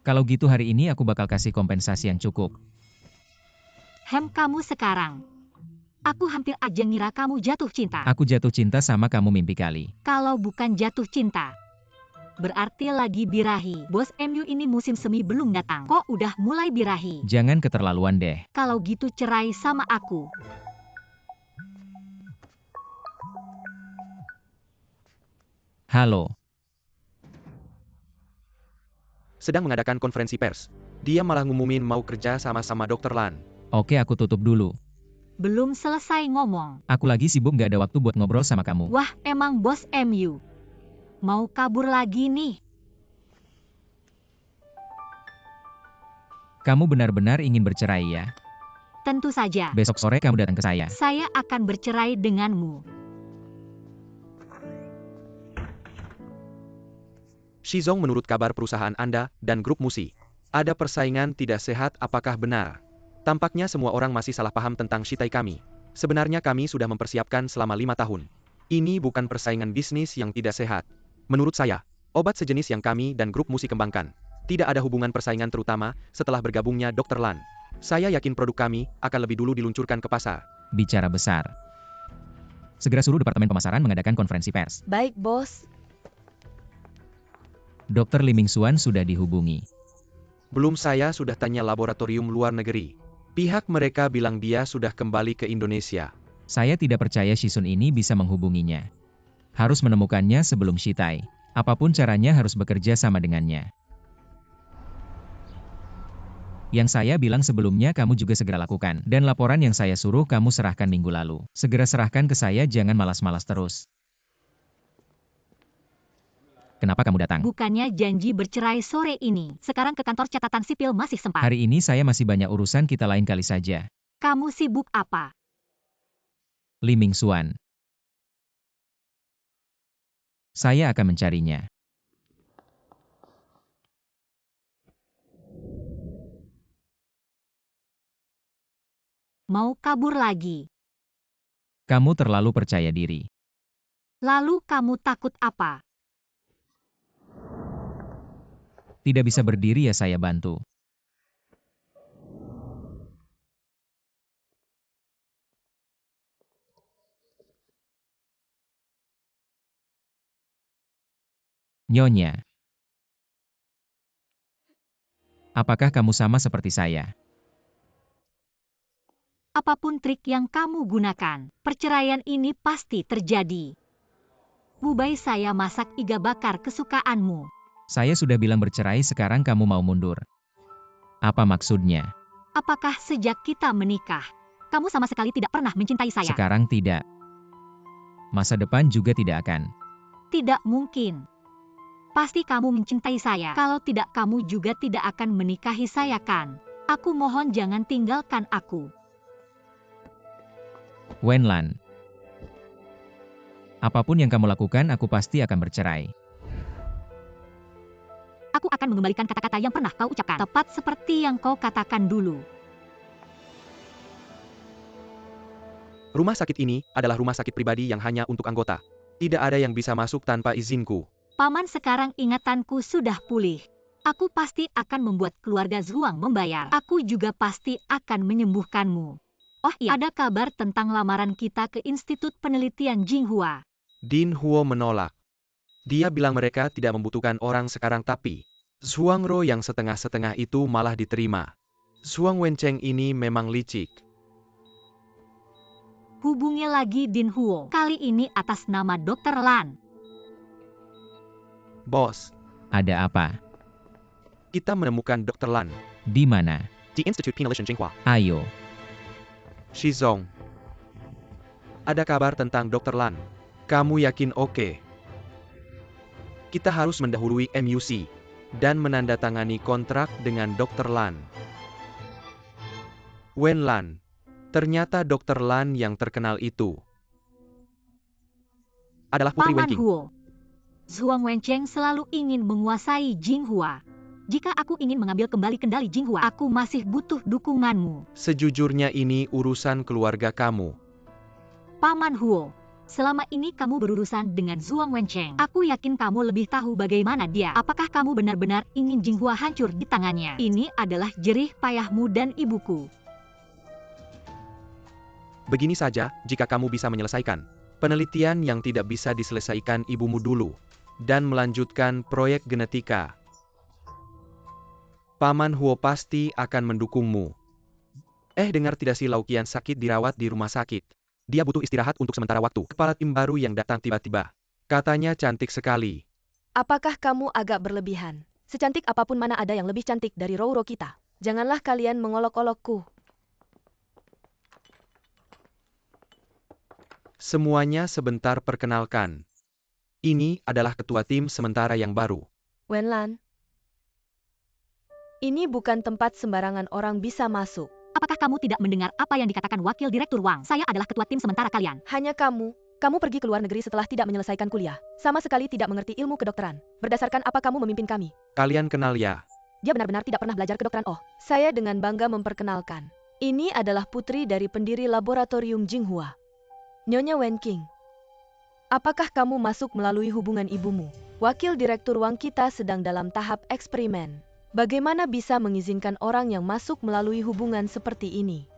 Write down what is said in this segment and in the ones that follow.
Kalau gitu hari ini aku bakal kasih kompensasi yang cukup. Kamu sekarang. Aku hampir aja ngira kamu jatuh cinta. Aku jatuh cinta sama kamu mimpi kali. Kalau bukan jatuh cinta, berarti lagi birahi. Bos MU ini musim semi belum datang. Kok udah mulai birahi? Jangan keterlaluan deh. Kalau gitu cerai sama aku. Halo. Sedang mengadakan konferensi pers. Dia malah ngumumin mau kerja sama Dr. Lan. Oke, aku tutup dulu. Belum selesai ngomong. Aku lagi sibuk gak ada waktu buat ngobrol sama kamu. Wah, emang bos MU. Mau kabur lagi nih. Kamu benar-benar ingin bercerai ya? Tentu saja. Besok sore kamu datang ke saya. Saya akan bercerai denganmu. Shizong, menurut kabar perusahaan Anda dan grup Musi, ada persaingan tidak sehat, apakah benar? Tampaknya semua orang masih salah paham tentang Shitai kami. Sebenarnya kami sudah mempersiapkan selama 5 tahun. Ini bukan persaingan bisnis yang tidak sehat. Menurut saya, obat sejenis yang kami dan grup Musi kembangkan. Tidak ada hubungan persaingan, terutama setelah bergabungnya Dr. Lan. Saya yakin produk kami akan lebih dulu diluncurkan ke pasar. Bicara besar. Segera suruh Departemen Pemasaran mengadakan konferensi pers. Baik, bos. Dr. Lee Mingxuan sudah dihubungi. Belum, saya sudah tanya laboratorium luar negeri. Pihak mereka bilang dia sudah kembali ke Indonesia. Saya tidak percaya Shizun ini bisa menghubunginya. Harus menemukannya sebelum Shitai. Apapun caranya harus bekerja sama dengannya. Yang saya bilang sebelumnya kamu juga segera lakukan. Dan laporan yang saya suruh kamu serahkan minggu lalu. Segera serahkan ke saya, jangan malas-malas terus. Kenapa kamu datang? Bukannya janji bercerai sore ini. Sekarang ke kantor catatan sipil masih sempat. Hari ini saya masih banyak urusan, kita lain kali saja. Kamu sibuk apa? Lee Mingxuan. Saya akan mencarinya. Mau kabur lagi? Kamu terlalu percaya diri. Lalu kamu takut apa? Tidak bisa berdiri ya, saya bantu. Nyonya. Apakah kamu sama seperti saya? Apapun trik yang kamu gunakan, perceraian ini pasti terjadi. Bubai, saya masak iga bakar kesukaanmu. Saya sudah bilang bercerai, sekarang kamu mau mundur. Apa maksudnya? Apakah sejak kita menikah, kamu sama sekali tidak pernah mencintai saya? Sekarang tidak. Masa depan juga tidak akan. Tidak mungkin. Pasti kamu mencintai saya. Kalau tidak, kamu juga tidak akan menikahi saya, kan? Aku mohon jangan tinggalkan aku. Wenlan. Apapun yang kamu lakukan, aku pasti akan bercerai. Aku akan mengembalikan kata-kata yang pernah kau ucapkan. Tepat seperti yang kau katakan dulu. Rumah sakit ini adalah rumah sakit pribadi yang hanya untuk anggota. Tidak ada yang bisa masuk tanpa izinku. Paman, sekarang ingatanku sudah pulih. Aku pasti akan membuat keluarga Zhuang membayar. Aku juga pasti akan menyembuhkanmu. Oh iya, ada kabar tentang lamaran kita ke Institut Penelitian Jinghua. Din Huo menolak. Dia bilang mereka tidak membutuhkan orang sekarang, tapi Zhuang Ro yang setengah-setengah itu malah diterima. Zhuang Wencheng ini memang licik. Hubungi lagi Din Huo. Kali ini atas nama Dr. Lan. Bos, Ada apa? kita menemukan Dr. Lan Di mana? di Institut Penelitian Jinghua. Ayo. Shizong. Ada kabar tentang Dr. Lan. Kamu yakin oke? Kita harus mendahului MUC dan menandatangani kontrak dengan Dr. Lan. Wen Lan. Ternyata Dr. Lan yang terkenal itu adalah Putri Paman Wenqing. Huo. Zhuang Wencheng selalu ingin menguasai Jinghua. Jika aku ingin mengambil kembali kendali Jinghua, aku masih butuh dukunganmu. Sejujurnya ini urusan keluarga kamu. Paman Huo, Selama ini kamu berurusan dengan Zhuang Wencheng. Aku yakin kamu lebih tahu bagaimana dia. Apakah kamu benar-benar ingin Jinghua hancur di tangannya? Ini adalah jerih payahmu dan ibuku. Begini saja, jika kamu bisa menyelesaikan penelitian yang tidak bisa diselesaikan ibumu dulu, dan melanjutkan proyek genetika, Paman Huo pasti akan mendukungmu. Dengar tidak si Lau Qian sakit dirawat di rumah sakit. Dia butuh istirahat untuk sementara waktu. Kepala tim baru yang datang tiba-tiba. Katanya cantik sekali. Apakah kamu agak berlebihan? Secantik apapun mana ada yang lebih cantik dari Rouro kita. Janganlah kalian mengolok-olokku. Semuanya sebentar perkenalkan. Ini adalah ketua tim sementara yang baru. Wenlan. Ini bukan tempat sembarangan orang bisa masuk. Apakah kamu tidak mendengar apa yang dikatakan Wakil Direktur Wang? Saya adalah ketua tim sementara kalian. Hanya kamu pergi ke luar negeri setelah tidak menyelesaikan kuliah. Sama sekali tidak mengerti ilmu kedokteran. Berdasarkan apa kamu memimpin kami? Kalian kenal ya? Dia benar-benar tidak pernah belajar kedokteran. Oh, saya dengan bangga memperkenalkan. Ini adalah putri dari pendiri laboratorium Jinghua, Nyonya Wen Qing. Apakah kamu masuk melalui hubungan ibumu? Wakil Direktur Wang kita sedang dalam tahap eksperimen. Bagaimana bisa mengizinkan orang yang masuk melalui hubungan seperti ini?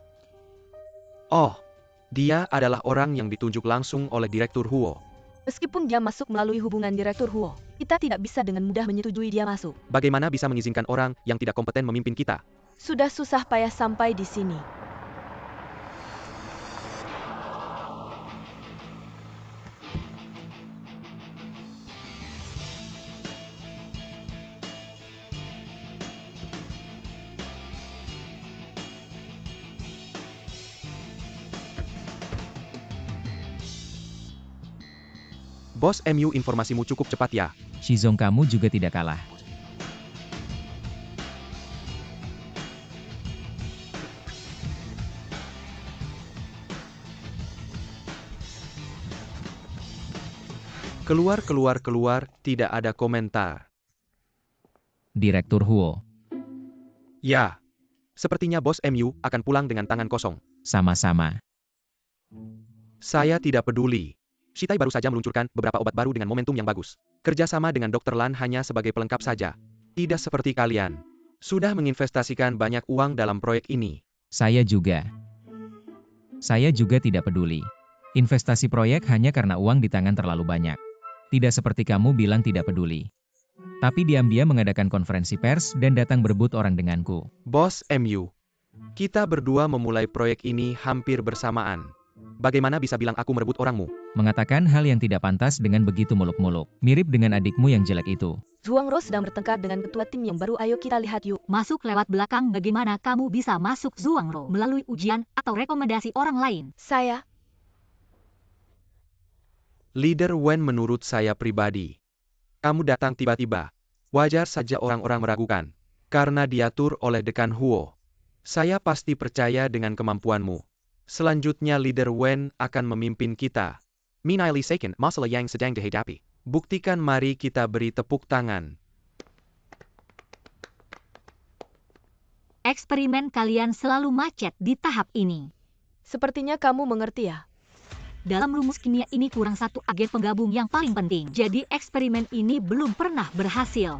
Oh, dia adalah orang yang ditunjuk langsung oleh Direktur Huo. Meskipun dia masuk melalui hubungan Direktur Huo, kita tidak bisa dengan mudah menyetujui dia masuk. Bagaimana bisa mengizinkan orang yang tidak kompeten memimpin kita? Sudah susah payah sampai di sini. Bos MU, informasimu cukup cepat ya. Shizong, kamu juga tidak kalah. Keluar, tidak ada komentar. Direktur Huo. Ya, sepertinya Bos MU akan pulang dengan tangan kosong. Sama-sama. Saya tidak peduli. Shitai baru saja meluncurkan beberapa obat baru dengan momentum yang bagus. Kerjasama dengan Dr. Lan hanya sebagai pelengkap saja. Tidak seperti kalian. Sudah menginvestasikan banyak uang dalam proyek ini. Saya juga. Saya juga tidak peduli. Investasi proyek hanya karena uang di tangan terlalu banyak. Tidak seperti kamu bilang tidak peduli. Tapi diam-diam mengadakan konferensi pers dan datang berebut orang denganku. Bos MU, kita berdua memulai proyek ini hampir bersamaan. Bagaimana bisa bilang aku merebut orangmu? Mengatakan hal yang tidak pantas dengan begitu muluk-muluk. Mirip dengan adikmu yang jelek itu. Zhuang Ro sedang bertengkar dengan ketua tim yang baru. Ayo kita lihat yuk. Masuk lewat belakang. Bagaimana kamu bisa masuk Zhuang Ro? Melalui ujian atau rekomendasi orang lain? Saya. Leader Wen, menurut saya pribadi. Kamu datang tiba-tiba. Wajar saja orang-orang meragukan. Karena diatur oleh Dekan Huo. Saya pasti percaya dengan kemampuanmu. Selanjutnya Leader Wen akan memimpin kita. Minaili Seiken, masalah yang sedang dihadapi. Buktikan, mari kita beri tepuk tangan. Eksperimen kalian selalu macet di tahap ini. Sepertinya kamu mengerti ya. Dalam rumus kimia ini kurang satu agen penggabung yang paling penting. Jadi eksperimen ini belum pernah berhasil.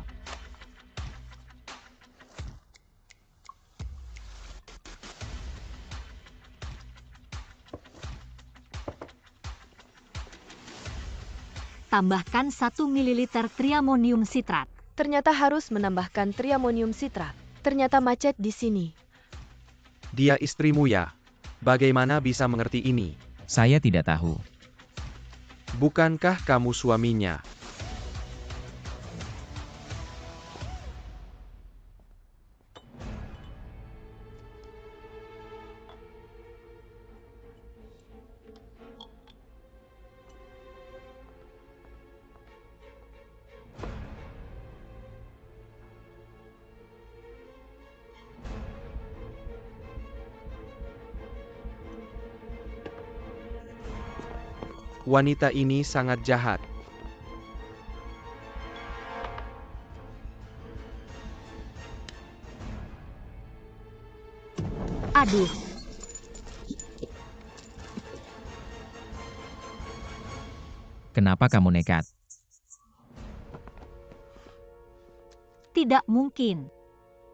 Tambahkan 1 ml triamonium sitrat. Ternyata harus menambahkan triamonium sitrat. Ternyata macet di sini. Dia istrimu ya? Bagaimana bisa mengerti ini? Saya tidak tahu. Bukankah kamu suaminya? Wanita ini sangat jahat. Aduh. Kenapa kamu nekat? Tidak mungkin.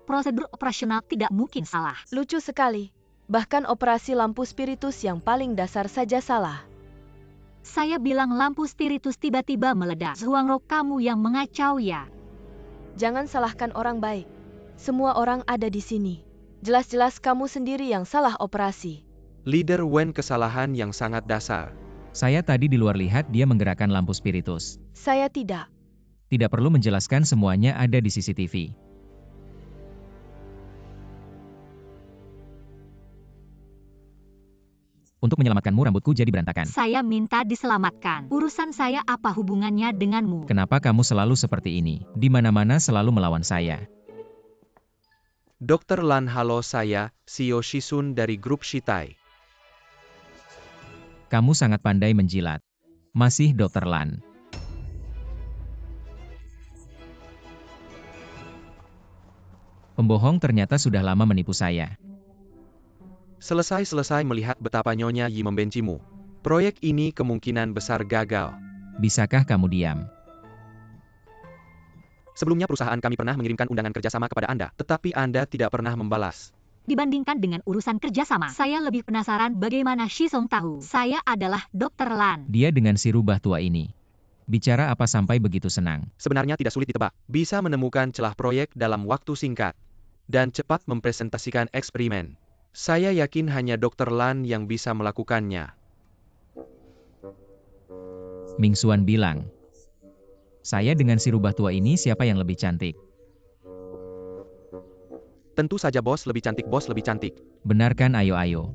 Prosedur operasional tidak mungkin salah. Lucu sekali. Bahkan operasi lampu spiritus yang paling dasar saja salah. Saya bilang lampu spiritus tiba-tiba meledak. Zhuangro, kamu yang mengacau ya. Jangan salahkan orang baik. Semua orang ada di sini. Jelas-jelas kamu sendiri yang salah operasi. Leader Wen kesalahan yang sangat dasar. Saya tadi di luar lihat dia menggerakkan lampu spiritus. Saya tidak. Tidak perlu menjelaskan, semuanya ada di CCTV. Untuk menyelamatkanmu rambutku jadi berantakan. Saya minta diselamatkan. Urusan saya apa hubungannya denganmu? Kenapa kamu selalu seperti ini? Di mana-mana selalu melawan saya. Dr. Lan, halo, saya, Xiao Shisun dari grup Shitai. Kamu sangat pandai menjilat. Masih Dr. Lan. Pembohong ternyata sudah lama menipu saya. Selesai melihat betapa Nyonya Yi membencimu. Proyek ini kemungkinan besar gagal. Bisakah kamu diam? Sebelumnya perusahaan kami pernah mengirimkan undangan kerjasama kepada Anda, tetapi Anda tidak pernah membalas. Dibandingkan dengan urusan kerjasama, saya lebih penasaran bagaimana Shizong tahu saya adalah Dr. Lan. Dia dengan si rubah tua ini. Bicara apa sampai begitu senang? Sebenarnya tidak sulit ditebak. Bisa menemukan celah proyek dalam waktu singkat. Dan cepat mempresentasikan eksperimen. Saya yakin hanya Dr. Lan yang bisa melakukannya. Ming Xuan bilang. Saya dengan si rubah tua ini siapa yang lebih cantik? Tentu saja bos lebih cantik, bos lebih cantik. Benar kan, ayo.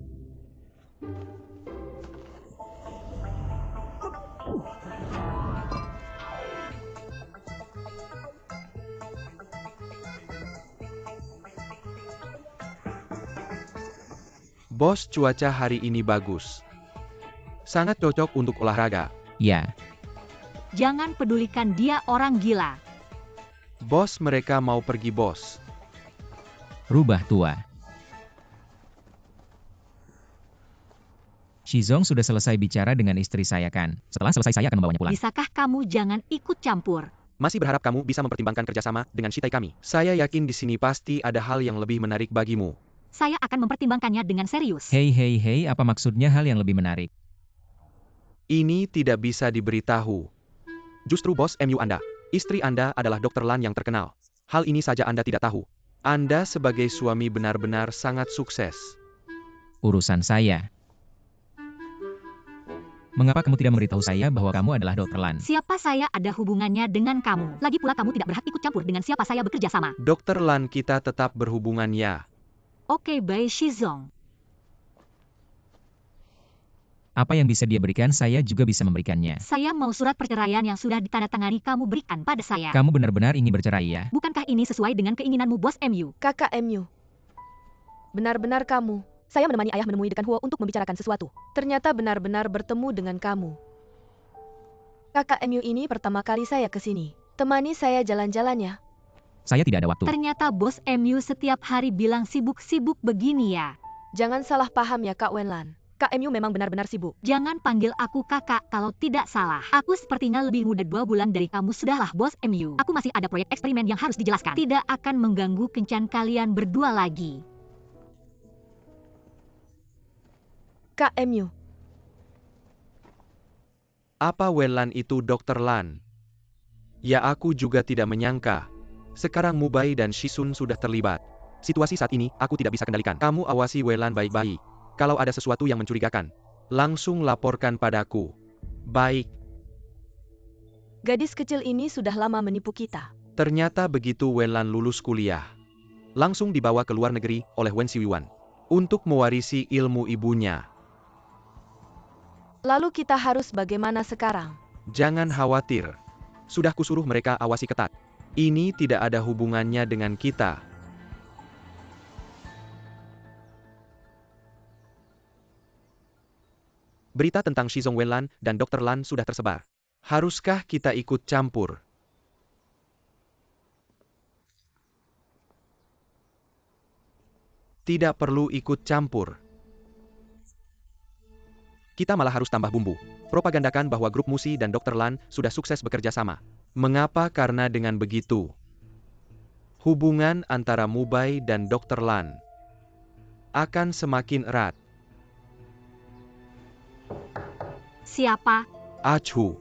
Bos, cuaca hari ini bagus. Sangat cocok untuk olahraga. Ya, Jangan pedulikan dia, orang gila. Bos, mereka mau pergi, bos. rubah tua. Shizong sudah selesai bicara dengan istri saya kan? Setelah selesai saya akan membawanya pulang. Bisakah kamu jangan ikut campur? Masih berharap kamu bisa mempertimbangkan kerjasama dengan Shitai kami. Saya yakin di sini pasti ada hal yang lebih menarik bagimu. Saya akan mempertimbangkannya dengan serius. Hei, apa maksudnya hal yang lebih menarik? Ini tidak bisa diberitahu. Justru bos MU Anda, istri Anda adalah Dr. Lan yang terkenal. Hal ini saja Anda tidak tahu. Anda sebagai suami benar-benar sangat sukses. Urusan saya. Mengapa kamu tidak memberitahu saya bahwa kamu adalah Dr. Lan? Siapa saya ada hubungannya dengan kamu? Lagi pula kamu tidak berhak ikut campur dengan siapa saya bekerja sama. Dr. Lan, kita tetap berhubungan ya. Oke, baik Shizong. Apa yang bisa dia berikan saya juga bisa memberikannya. Saya mau surat perceraian yang sudah ditandatangani kamu berikan pada saya. Kamu benar-benar ingin bercerai ya? Bukankah ini sesuai dengan keinginanmu, bos MU? Kakak MU. Benar-benar kamu. Saya menemani ayah menemui Dekan Huo untuk membicarakan sesuatu. Ternyata benar-benar bertemu dengan kamu. Kakak MU ini pertama kali saya ke sini. Temani saya jalan-jalan ya. Saya tidak ada waktu. Ternyata bos MU setiap hari bilang sibuk-sibuk begini ya. Jangan salah paham ya Kak Wenlan. Kak MU memang benar-benar sibuk. Jangan panggil aku kakak kalau tidak salah. Aku sepertinya lebih muda 2 bulan dari kamu. Sudahlah bos MU. Aku masih ada proyek eksperimen yang harus dijelaskan. Tidak akan mengganggu kencan kalian berdua lagi. Kak MU. Apa Wenlan itu Dr. Lan? Ya, aku juga tidak menyangka. Sekarang Mubai dan Shisun sudah terlibat. Situasi saat ini, aku tidak bisa kendalikan. Kamu awasi Wenlan baik-baik. Kalau ada sesuatu yang mencurigakan, langsung laporkan padaku. Baik. Gadis kecil ini sudah lama menipu kita. Ternyata begitu Wenlan lulus kuliah. Langsung dibawa ke luar negeri oleh Wen Siwiwan. Untuk mewarisi ilmu ibunya. Lalu kita harus bagaimana sekarang? Jangan khawatir. Sudah kusuruh mereka awasi ketat. Ini tidak ada hubungannya dengan kita. Berita tentang Shizong Wenlan dan Dr. Lan sudah tersebar. Haruskah kita ikut campur? Tidak perlu ikut campur. Kita malah harus tambah bumbu. Propagandakan bahwa grup Musi dan Dr. Lan sudah sukses bekerja sama. Mengapa? Karena dengan begitu, hubungan antara Mubai dan Dr. Lan akan semakin erat. Siapa? Achu.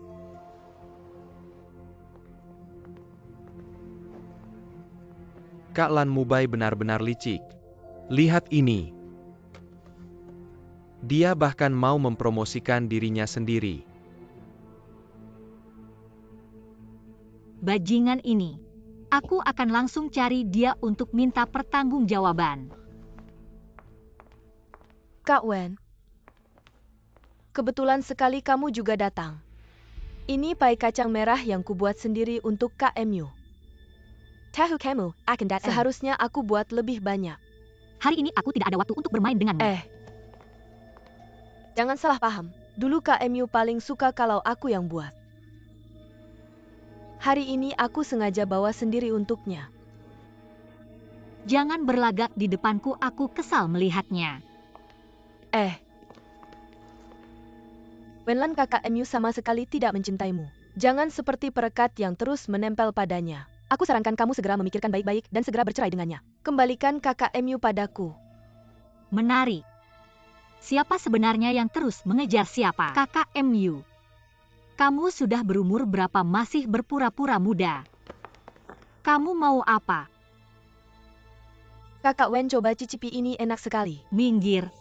Kak Lan Mubai benar-benar licik. Lihat ini. Dia bahkan mau mempromosikan dirinya sendiri. Bajingan ini. Aku akan langsung cari dia untuk minta pertanggungjawaban. Kak Wen, kebetulan sekali kamu juga datang. Ini pai kacang merah yang kubuat sendiri untuk KMU. Tahu kamu akan datang. Seharusnya aku buat lebih banyak. Hari ini aku tidak ada waktu untuk bermain denganmu. Jangan salah paham. Dulu KMU paling suka kalau aku yang buat. Hari ini aku sengaja bawa sendiri untuknya. Jangan berlagak di depanku, aku kesal melihatnya. Wenlan KKMU sama sekali tidak mencintaimu. Jangan seperti perekat yang terus menempel padanya. Aku sarankan kamu segera memikirkan baik-baik dan segera bercerai dengannya. Kembalikan KKMU padaku. Menarik. Siapa sebenarnya yang terus mengejar siapa? KKMU. Kamu sudah berumur berapa masih berpura-pura muda? Kamu mau apa? Kakak Wen, coba cicipi ini, enak sekali. Minggir.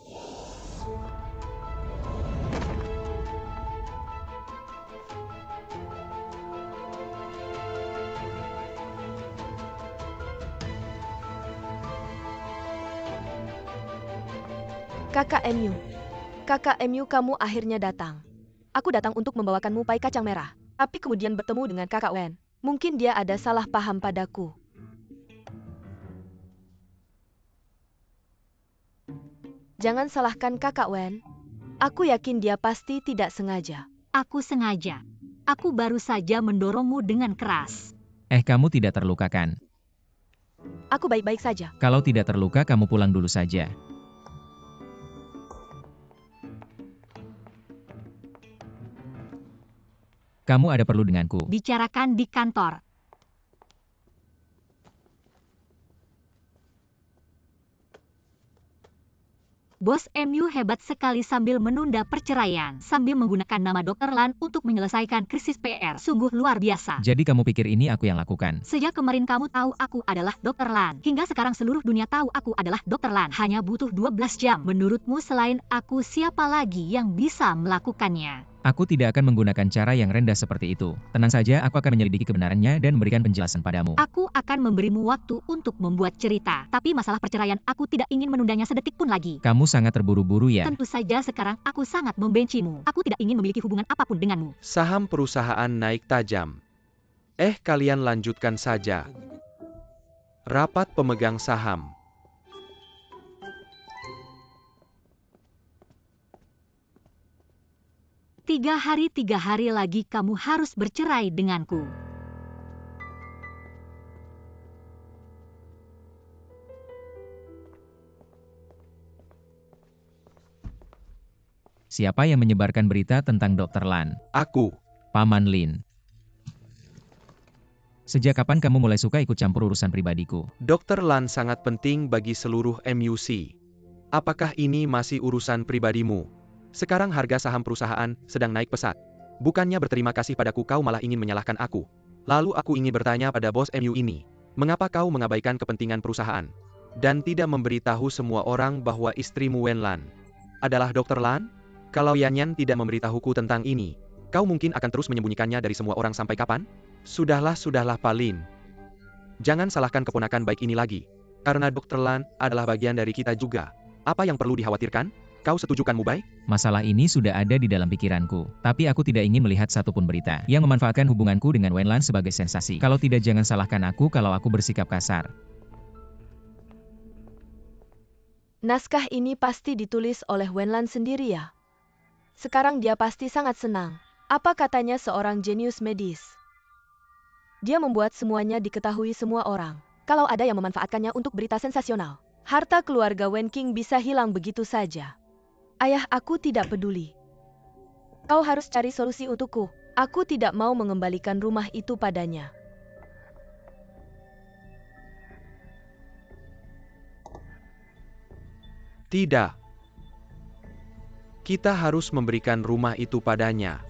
KKMU, kamu akhirnya datang. Aku datang untuk membawakanmu pai kacang merah. Tapi kemudian bertemu dengan Kakak Wen. Mungkin dia ada salah paham padaku. Jangan salahkan Kakak Wen. Aku yakin dia pasti tidak sengaja. Aku sengaja. Aku baru saja mendorongmu dengan keras. Kamu tidak terluka kan? Aku baik-baik saja. Kalau tidak terluka, kamu pulang dulu saja. Kamu ada perlu denganku? Bicarakan di kantor. Bos MU hebat sekali sambil menunda perceraian, sambil menggunakan nama Dr. Lan untuk menyelesaikan krisis PR. Sungguh luar biasa. Jadi kamu pikir ini aku yang lakukan? Sejak kemarin kamu tahu aku adalah Dr. Lan. Hingga sekarang seluruh dunia tahu aku adalah Dr. Lan. Hanya butuh 12 jam. Menurutmu selain aku siapa lagi yang bisa melakukannya? Aku tidak akan menggunakan cara yang rendah seperti itu. Tenang saja, aku akan menyelidiki kebenarannya dan memberikan penjelasan padamu. Aku akan memberimu waktu untuk membuat cerita. Tapi masalah perceraian aku tidak ingin menundanya sedetik pun lagi. Kamu sangat terburu-buru ya? Tentu saja sekarang aku sangat membencimu. Aku tidak ingin memiliki hubungan apapun denganmu. Saham perusahaan naik tajam. Kalian lanjutkan saja. Rapat pemegang saham. Tiga hari lagi kamu harus bercerai denganku. Siapa yang menyebarkan berita tentang Dr. Lan? Aku. Paman Lin. Sejak kapan kamu mulai suka ikut campur urusan pribadiku? Dr. Lan sangat penting bagi seluruh MUC. Apakah ini masih urusan pribadimu? Sekarang harga saham perusahaan sedang naik pesat. Bukannya berterima kasih padaku, kau malah ingin menyalahkan aku. Lalu aku ingin bertanya pada bos MU ini, mengapa kau mengabaikan kepentingan perusahaan? Dan tidak memberitahu semua orang bahwa istrimu Wen Lan adalah Dr. Lan? Kalau Yanyan tidak memberitahuku tentang ini, kau mungkin akan terus menyembunyikannya dari semua orang sampai kapan? Sudahlah Pak Lin. Jangan salahkan keponakan baik ini lagi. Karena Dr. Lan adalah bagian dari kita juga. Apa yang perlu dikhawatirkan? Kau setuju kan Mubai? Masalah ini sudah ada di dalam pikiranku. Tapi aku tidak ingin melihat satupun berita yang memanfaatkan hubunganku dengan Wen Lan sebagai sensasi. Kalau tidak, jangan salahkan aku kalau aku bersikap kasar. Naskah ini pasti ditulis oleh Wen Lan sendiri ya? Sekarang dia pasti sangat senang. Apa katanya seorang jenius medis? Dia membuat semuanya diketahui semua orang. Kalau ada yang memanfaatkannya untuk berita sensasional, harta keluarga Wen Qing bisa hilang begitu saja. Ayah aku tidak peduli. Kau harus cari solusi untukku. Aku tidak mau mengembalikan rumah itu padanya. Tidak. Kita harus memberikan rumah itu padanya.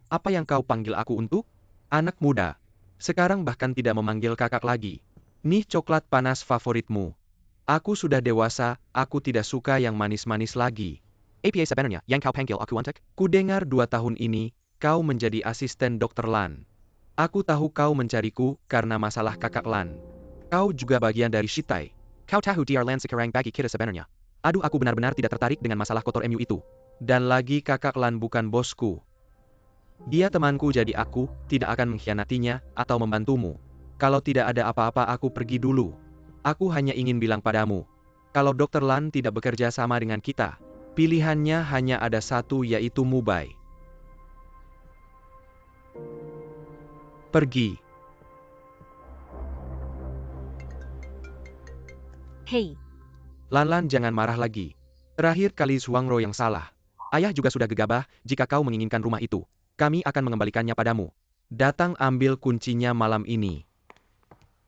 Apa yang kau panggil aku untuk? Anak muda. Sekarang bahkan tidak memanggil kakak lagi. Nih coklat panas favoritmu. Aku sudah dewasa, aku tidak suka yang manis-manis lagi. Apa sebenarnya yang kau panggil aku untuk? Kudengar 2 tahun ini, kau menjadi asisten Dr. Lan. Aku tahu kau mencariku karena masalah kakak Lan. Kau juga bagian dari Shitai. Kau tahu Dr. Lan sekarang bagi kita sebenarnya. Aduh, aku benar-benar tidak tertarik dengan masalah kotor MU itu. Dan lagi kakak Lan bukan bosku. Dia temanku, jadi aku tidak akan mengkhianatinya atau membantumu. Kalau tidak ada apa-apa aku pergi dulu. Aku hanya ingin bilang padamu. Kalau Dr. Lan tidak bekerja sama dengan kita, pilihannya hanya ada satu, yaitu Mubai. Pergi. Hei, Lan, jangan marah lagi. Terakhir kali Zhuangro yang salah. Ayah juga sudah gegabah, jika kau menginginkan rumah itu, kami akan mengembalikannya padamu. Datang ambil kuncinya malam ini.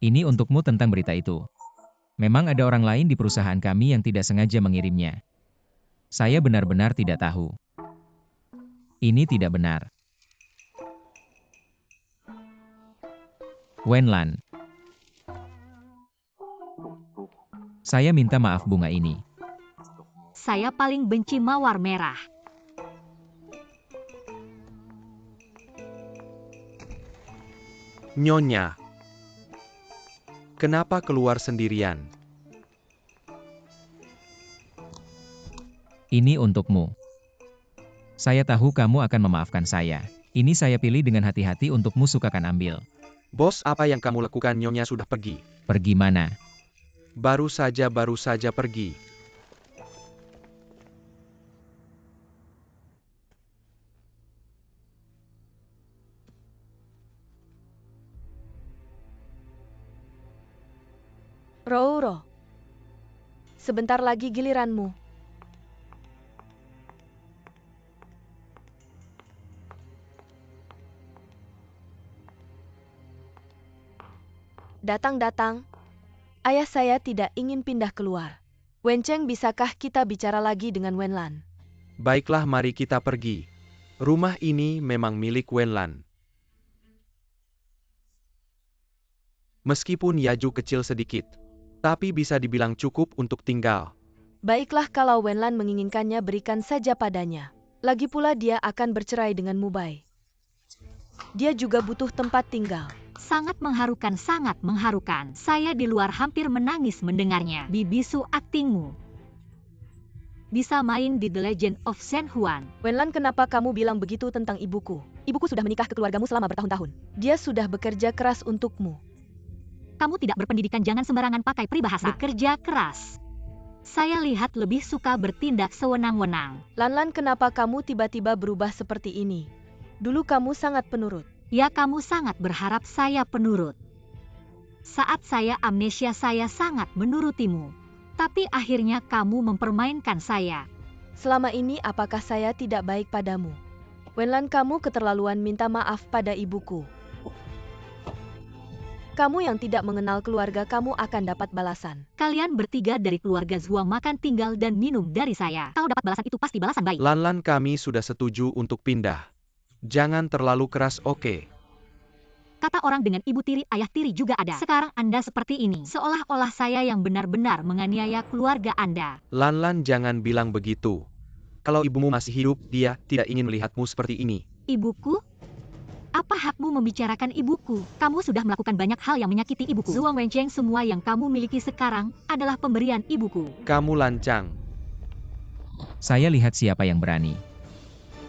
Ini untukmu tentang berita itu. Memang ada orang lain di perusahaan kami yang tidak sengaja mengirimnya. Saya benar-benar tidak tahu. Ini tidak benar. Wenlan. Saya minta maaf bunga ini. saya paling benci mawar merah. Nyonya. Kenapa keluar sendirian? Ini untukmu. Saya tahu kamu akan memaafkan saya. Ini saya pilih dengan hati-hati untukmu, sukakan ambil. Bos, apa yang kamu lakukan? Nyonya sudah pergi. Pergi mana? Baru saja pergi. Rouro. Sebentar lagi giliranmu. Datang. Ayah saya tidak ingin pindah keluar. Wencheng, bisakah kita bicara lagi dengan Wenlan? Baiklah, mari kita pergi. Rumah ini memang milik Wenlan. Meskipun Yaju kecil sedikit, tapi bisa dibilang cukup untuk tinggal. Baiklah, kalau Wenlan menginginkannya, berikan saja padanya. Lagi pula dia akan bercerai dengan Mubai. Dia juga butuh tempat tinggal. Sangat mengharukan, sangat mengharukan. Saya di luar hampir menangis mendengarnya. Bibisu, aktingmu. Bisa main di The Legend of San Juan. Wenlan, kenapa kamu bilang begitu tentang ibuku? Ibuku sudah menikah ke keluargamu selama bertahun-tahun. Dia sudah bekerja keras untukmu. Kamu tidak berpendidikan, jangan sembarangan pakai peribahasa. Bekerja keras. Saya lihat lebih suka bertindak sewenang-wenang. Lan, kenapa kamu tiba-tiba berubah seperti ini? Dulu kamu sangat penurut. Ya, kamu sangat berharap saya penurut. Saat saya amnesia, saya sangat menurutimu. Tapi akhirnya kamu mempermainkan saya. Selama ini apakah saya tidak baik padamu? Wenlan, kamu keterlaluan minta maaf pada ibuku. Kamu yang tidak mengenal keluarga kamu akan dapat balasan. Kalian bertiga dari keluarga Zhuang makan, tinggal, dan minum dari saya. Kalau dapat balasan itu pasti balasan baik. Lan, kami sudah setuju untuk pindah. Jangan terlalu keras, oke? Kata orang dengan ibu tiri, ayah tiri juga ada. Sekarang Anda seperti ini. Seolah-olah saya yang benar-benar menganiaya keluarga Anda. Lan, jangan bilang begitu. Kalau ibumu masih hidup, dia tidak ingin melihatmu seperti ini. Ibuku? Apa hakmu membicarakan ibuku? Kamu sudah melakukan banyak hal yang menyakiti ibuku. Zhuang Wencheng, semua yang kamu miliki sekarang adalah pemberian ibuku. Kamu lancang. Saya lihat siapa yang berani.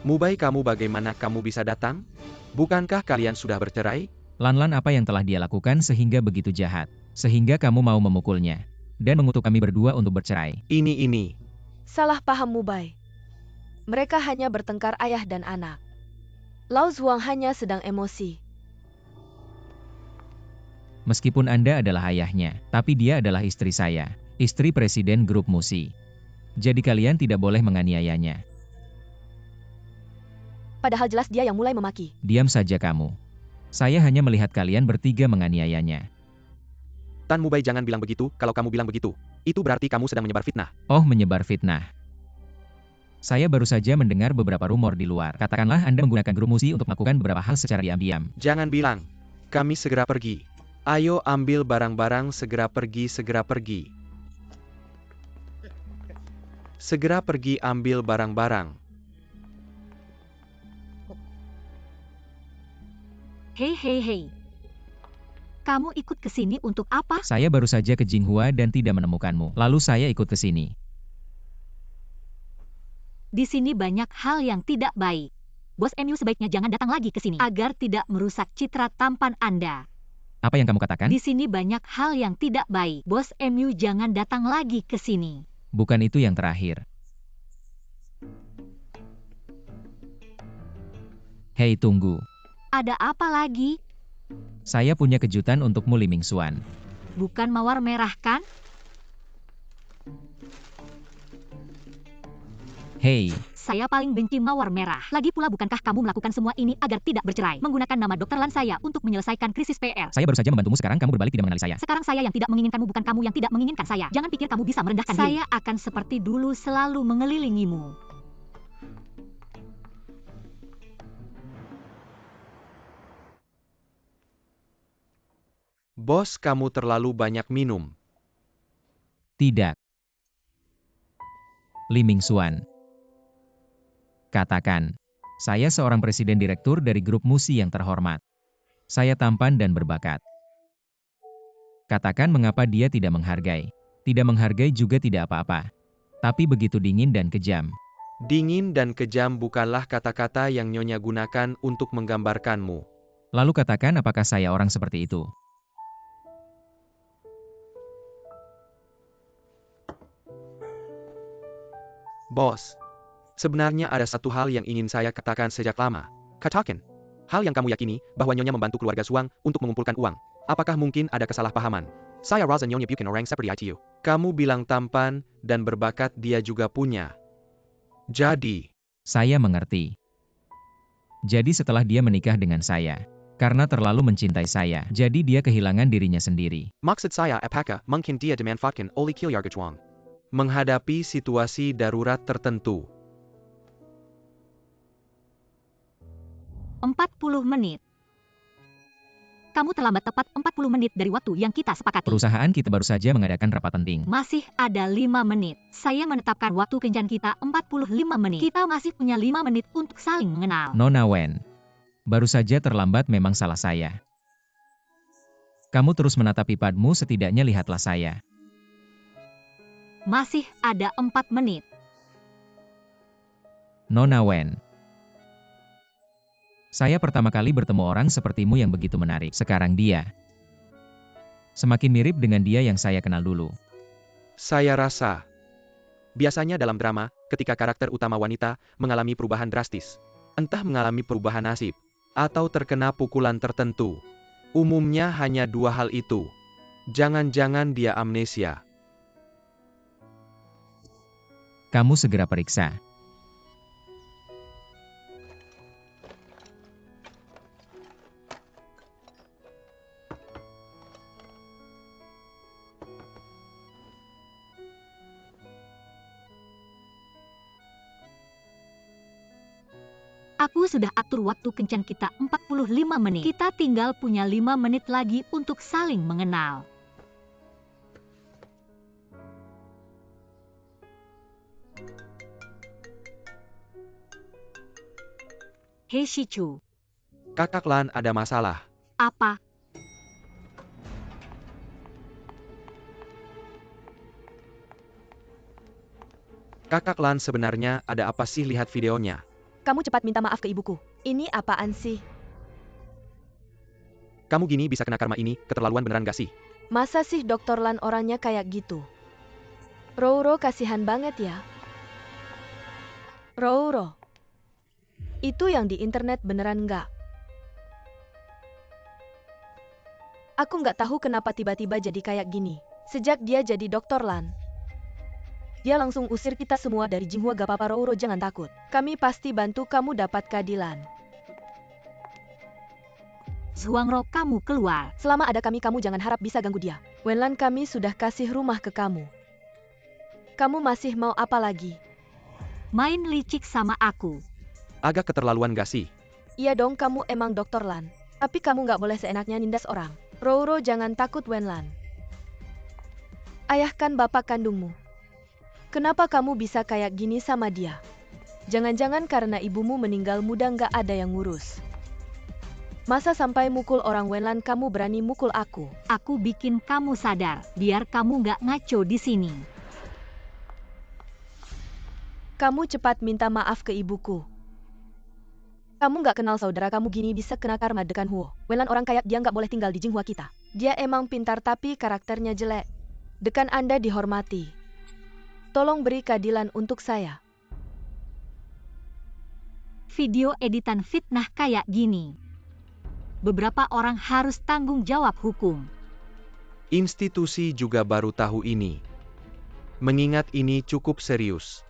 Mubai, kamu bagaimana kamu bisa datang? Bukankah kalian sudah bercerai? Lan, apa yang telah dia lakukan sehingga begitu jahat? Sehingga kamu mau memukulnya dan mengutuk kami berdua untuk bercerai. Ini. Salah paham Mubai. Mereka hanya bertengkar ayah dan anak. Lao Zhuang hanya sedang emosi. Meskipun Anda adalah ayahnya, tapi dia adalah istri saya, istri Presiden Grup Musi. Jadi kalian tidak boleh menganiayanya. Padahal jelas dia yang mulai memaki. Diam saja kamu. Saya hanya melihat kalian bertiga menganiayanya. Tan Mubai, jangan bilang begitu. Kalau kamu bilang begitu, itu berarti kamu sedang menyebar fitnah. Oh, menyebar fitnah. Saya baru saja mendengar beberapa rumor di luar. Katakanlah Anda menggunakan Grup Musi untuk melakukan beberapa hal secara diam-diam. Jangan bilang. Kami segera pergi. Ayo ambil barang-barang, segera pergi, segera pergi. Segera pergi ambil barang-barang. Hei. Kamu ikut ke sini untuk apa? Saya baru saja ke Jinghua dan tidak menemukanmu. Lalu saya ikut ke sini. Di sini banyak hal yang tidak baik. Bos MU sebaiknya jangan datang lagi ke sini agar tidak merusak citra tampan Anda. Apa yang kamu katakan? Di sini banyak hal yang tidak baik. Bos MU jangan datang lagi ke sini. Bukan itu yang terakhir. Hei, tunggu. Ada apa lagi? Saya punya kejutan untukmu, Li Mingxuan. Bukan mawar merah kan? Hei, Saya paling benci mawar merah. Lagi pula bukankah kamu melakukan semua ini agar tidak bercerai? Menggunakan nama Dr. Lan saya untuk menyelesaikan krisis PR. saya baru saja membantumu, sekarang kamu berbalik tidak mengenali saya. Sekarang saya yang tidak menginginkanmu, bukan kamu yang tidak menginginkan saya. Jangan pikir kamu bisa merendahkan diri. Saya akan seperti dulu selalu mengelilingimu. Bos, kamu terlalu banyak minum. Tidak. Li Mingxuan. Katakan, saya seorang presiden direktur dari Grup Musi yang terhormat. Saya tampan dan berbakat. Katakan mengapa dia tidak menghargai. Tidak menghargai juga tidak apa-apa. Tapi begitu dingin dan kejam. Dingin dan kejam bukanlah kata-kata yang Nyonya gunakan untuk menggambarkanmu. Lalu katakan apakah saya orang seperti itu? Bos, sebenarnya ada satu hal yang ingin saya katakan sejak lama. Katakan, hal yang kamu yakini bahwa Nyonya membantu keluarga Zhuang untuk mengumpulkan uang. Apakah mungkin ada kesalahpahaman? Saya rasa Nyonya bukan orang seperti itu. Kamu bilang tampan dan berbakat, dia juga punya. Jadi, Saya mengerti. Jadi setelah dia menikah dengan saya, karena terlalu mencintai saya, jadi dia kehilangan dirinya sendiri. maksud saya apakah mungkin dia dimanfaatkan oleh keluarga Zhuang menghadapi situasi darurat tertentu? 40 menit. Kamu terlambat tepat 40 menit dari waktu yang kita sepakati. Perusahaan kita baru saja mengadakan rapat penting. Masih ada 5 menit. Saya menetapkan waktu kencan kita 45 menit. Kita masih punya 5 menit untuk saling mengenal. Nona Wen. Baru saja terlambat memang salah saya. Kamu terus menatap ipadmu, setidaknya lihatlah saya. Masih ada 4 menit. Nona Wen. Saya pertama kali bertemu orang sepertimu yang begitu menarik. Sekarang dia semakin mirip dengan dia yang saya kenal dulu. Saya rasa, biasanya dalam drama, ketika karakter utama wanita mengalami perubahan drastis, entah mengalami perubahan nasib, atau terkena pukulan tertentu, umumnya hanya 2 hal itu. Jangan-jangan dia amnesia. Kamu segera periksa. Aku sudah atur waktu kencan kita 45 menit. Kita tinggal punya 5 menit lagi untuk saling mengenal. Hei Shichu, Kakak Lan ada masalah. apa? Kakak Lan, sebenarnya ada apa sih? Lihat videonya. Kamu cepat minta maaf ke ibuku. Ini apaan sih? Kamu gini bisa kena karma ini, keterlaluan beneran gak sih? Masa sih Dr. Lan orangnya kayak gitu? Rouro kasihan banget ya. Rouro. Itu yang di internet beneran nggak? Aku nggak tahu kenapa tiba-tiba jadi kayak gini. Sejak dia jadi Dr. Lan, dia langsung usir kita semua dari Jinghua. Gak apa-apa Rouro, jangan takut. Kami pasti bantu kamu dapat keadilan. Zhuangro, kamu keluar. Selama ada kami, kamu jangan harap bisa ganggu dia. Wenlan, kami sudah kasih rumah ke kamu. Kamu masih mau apa lagi? Main licik sama aku. Agak keterlaluan gak sih? Iya dong, kamu emang Dr. Lan. Tapi kamu nggak boleh seenaknya nindas orang. Rouro, jangan takut Wenlan. Ayah kan bapak kandungmu. Kenapa kamu bisa kayak gini sama dia? Jangan-jangan karena ibumu meninggal muda nggak ada yang ngurus. Masa sampai mukul orang? Wenlan, kamu berani mukul aku. Aku bikin kamu sadar, biar kamu nggak ngaco di sini. Kamu cepat minta maaf ke ibuku. Kamu nggak kenal saudara kamu gini bisa kena karma Dekan Huo. Wenlan, orang kayak dia nggak boleh tinggal di Jinghua kita. Dia emang pintar tapi karakternya jelek. Dekan Anda dihormati. Tolong beri keadilan untuk saya. Video editan fitnah kayak gini. Beberapa orang harus tanggung jawab hukum. Institusi juga baru tahu ini. Mengingat ini cukup serius.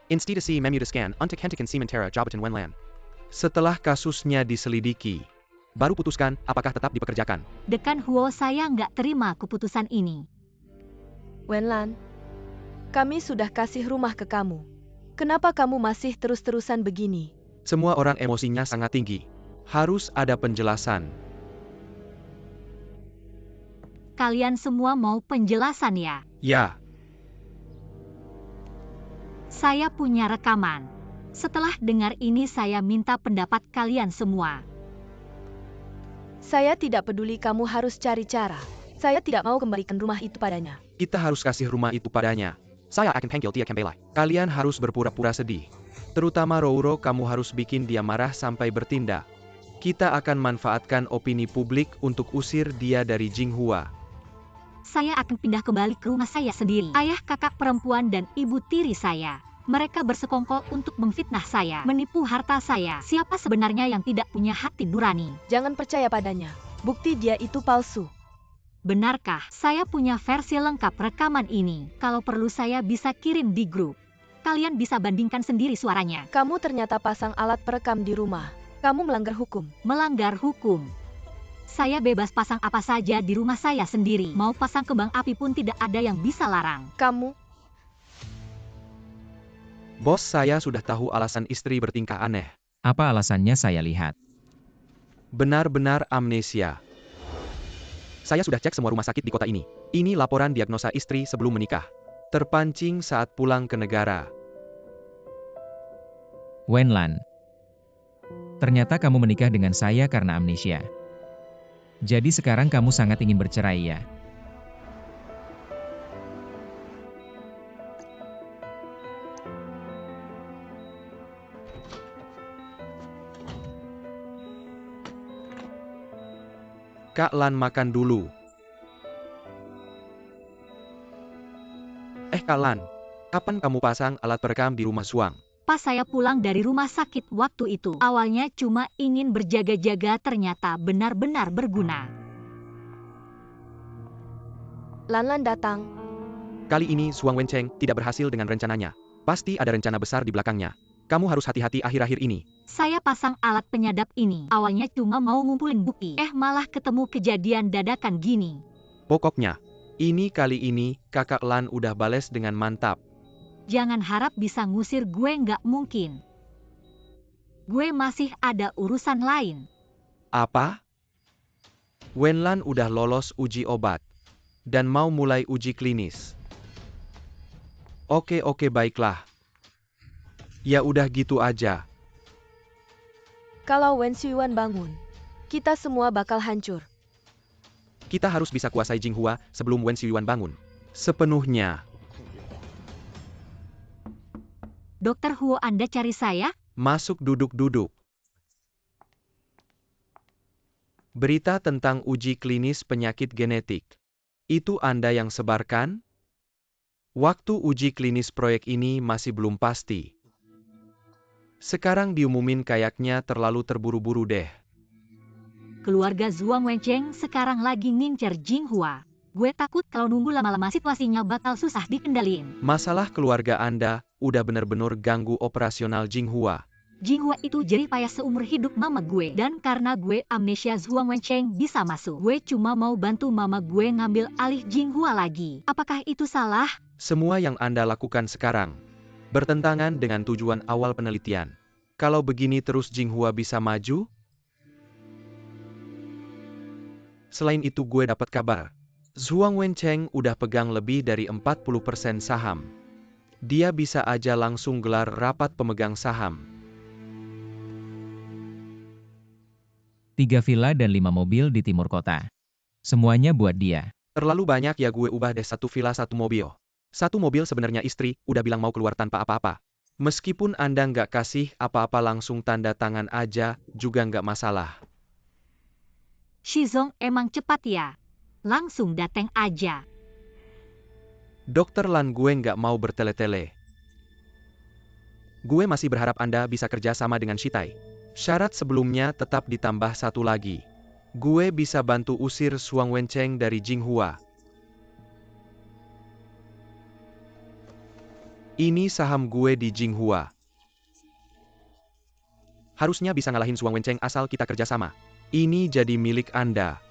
Institusi memutuskan untuk hentikan sementara jabatan Wenlan. Setelah kasusnya diselidiki, baru putuskan apakah tetap dipekerjakan. Dekan Huo, saya nggak terima keputusan ini. Wenlan, kami sudah kasih rumah ke kamu. Kenapa kamu masih terus-terusan begini? Semua orang emosinya sangat tinggi. Harus ada penjelasan. Kalian semua mau penjelasan ya? Ya. Saya punya rekaman. Setelah dengar ini saya minta pendapat kalian semua. Saya tidak peduli, kamu harus cari cara. Saya tidak mau kembalikan rumah itu padanya. Kita harus kasih rumah itu padanya. Saya akan panggil dia kembali. Kalian harus berpura-pura sedih. Terutama Rouro, kamu harus bikin dia marah sampai bertindak. Kita akan manfaatkan opini publik untuk usir dia dari Jinghua. Saya akan pindah kembali ke rumah saya sendiri. Ayah, kakak perempuan, dan ibu tiri saya. Mereka bersekongkol untuk memfitnah saya, menipu harta saya. Siapa sebenarnya yang tidak punya hati nurani? Jangan percaya padanya. Bukti dia itu palsu. Benarkah? Saya punya versi lengkap rekaman ini. Kalau perlu saya bisa kirim di grup. Kalian bisa bandingkan sendiri suaranya. Kamu ternyata pasang alat perekam di rumah. Kamu melanggar hukum. Melanggar hukum. Saya bebas pasang apa saja di rumah saya sendiri. Mau pasang kembang api pun tidak ada yang bisa larang. Kamu... Bos, saya sudah tahu alasan istri bertingkah aneh. Apa alasannya saya lihat? Benar-benar amnesia. Saya sudah cek semua rumah sakit di kota ini. Ini laporan diagnosa istri sebelum menikah. Terpancing saat pulang ke negara. Wenlan. Ternyata kamu menikah dengan saya karena amnesia. Jadi sekarang kamu sangat ingin bercerai ya? Kak Lan, makan dulu. Kak Lan, kapan kamu pasang alat perekam di rumah Suang? Pas saya pulang dari rumah sakit waktu itu. Awalnya cuma ingin berjaga-jaga, ternyata benar-benar berguna. Lan datang. Kali ini Suang Wencheng tidak berhasil dengan rencananya. Pasti ada rencana besar di belakangnya. Kamu harus hati-hati akhir-akhir ini. Saya pasang alat penyadap ini. Awalnya cuma mau ngumpulin bukti. Malah ketemu kejadian dadakan gini. Pokoknya, kali ini kakak Lan udah bales dengan mantap. Jangan harap bisa ngusir gue, nggak mungkin. Gue masih ada urusan lain. Apa? Wenlan udah lolos uji obat. Dan mau mulai uji klinis. Oke, baiklah. Ya udah gitu aja. Kalau Wen Xuyuan bangun, kita semua bakal hancur. Kita harus bisa kuasai Jinghua sebelum Wen Xuyuan bangun. Sepenuhnya. Dokter Huo, Anda cari saya? Masuk, duduk. Berita tentang uji klinis penyakit genetik. Itu Anda yang sebarkan? Waktu uji klinis proyek ini masih belum pasti. Sekarang diumumin kayaknya terlalu terburu-buru deh. Keluarga Zhuang Wencheng sekarang lagi ngincer Jinghua. Gue takut kalau nunggu lama-lama situasinya bakal susah dikendaliin. Masalah keluarga Anda udah bener-bener ganggu operasional Jinghua. Jinghua itu jerih payah seumur hidup mama gue. Dan karena gue amnesia Zhuang Wencheng bisa masuk. Gue cuma mau bantu mama gue ngambil alih Jinghua lagi. Apakah itu salah? Semua yang Anda lakukan sekarang bertentangan dengan tujuan awal penelitian. Kalau begini terus Jinghua bisa maju? Selain itu gue dapat kabar. Zhuang Wencheng udah pegang lebih dari 40% saham. Dia bisa aja langsung gelar rapat pemegang saham. 3 villa dan 5 mobil di timur kota. Semuanya buat dia. Terlalu banyak ya, gue ubah deh 1 villa 1 mobil. 1 mobil sebenarnya istri, udah bilang mau keluar tanpa apa-apa. Meskipun Anda nggak kasih apa-apa langsung tanda tangan aja, juga nggak masalah. Shizong emang cepat ya. Langsung dateng aja. Dokter Lan, gue nggak mau bertele-tele. Gue masih berharap Anda bisa kerja sama dengan Shitai. Syarat sebelumnya tetap ditambah 1 lagi. Gue bisa bantu usir Zhuang Wencheng dari Jinghua. Ini saham gue di Jinghua. Harusnya bisa ngalahin Zhuang Wencheng asal kita kerja sama. Ini jadi milik Anda.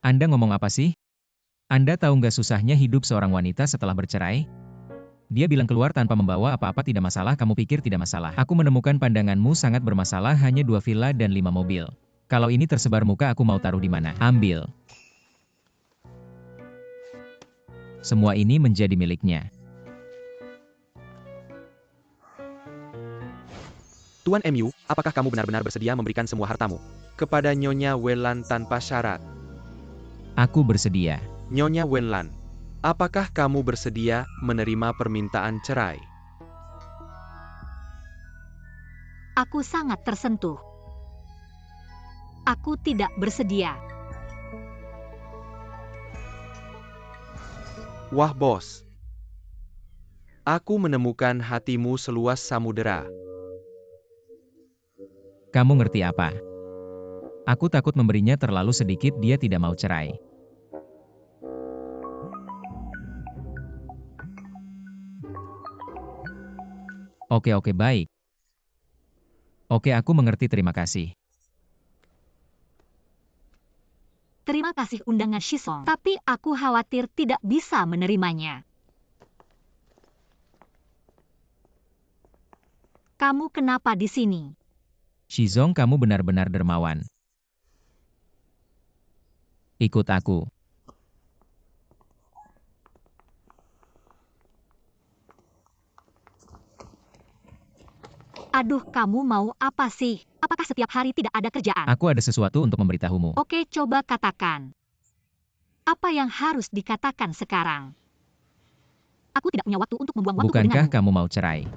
Anda ngomong apa sih? Anda tahu nggak susahnya hidup seorang wanita setelah bercerai? Dia bilang keluar tanpa membawa apa-apa tidak masalah, kamu pikir tidak masalah. Aku menemukan pandanganmu sangat bermasalah, hanya 2 villa dan 5 mobil. Kalau ini tersebar muka aku mau taruh di mana? Ambil. Semua ini menjadi miliknya. Tuan MU, apakah kamu benar-benar bersedia memberikan semua hartamu kepada Nyonya Wenlan tanpa syarat? Aku bersedia. Nyonya Wenlan, apakah kamu bersedia menerima permintaan cerai? Aku sangat tersentuh. Aku tidak bersedia. Wah bos. Aku menemukan hatimu seluas samudera. Kamu ngerti apa? Aku takut memberinya terlalu sedikit, dia tidak mau cerai. Oke, baik. Oke, aku mengerti, terima kasih. Terima kasih undangan Shizong, tapi aku khawatir tidak bisa menerimanya. Kamu kenapa di sini? Shizong, kamu benar-benar dermawan. Ikut aku. Aduh, kamu mau apa sih? Apakah setiap hari tidak ada kerjaan? Aku ada sesuatu untuk memberitahumu. Oke, coba katakan. Apa yang harus dikatakan sekarang? Aku tidak punya waktu untuk membuang waktu Bukankah denganmu. kamu mau cerai?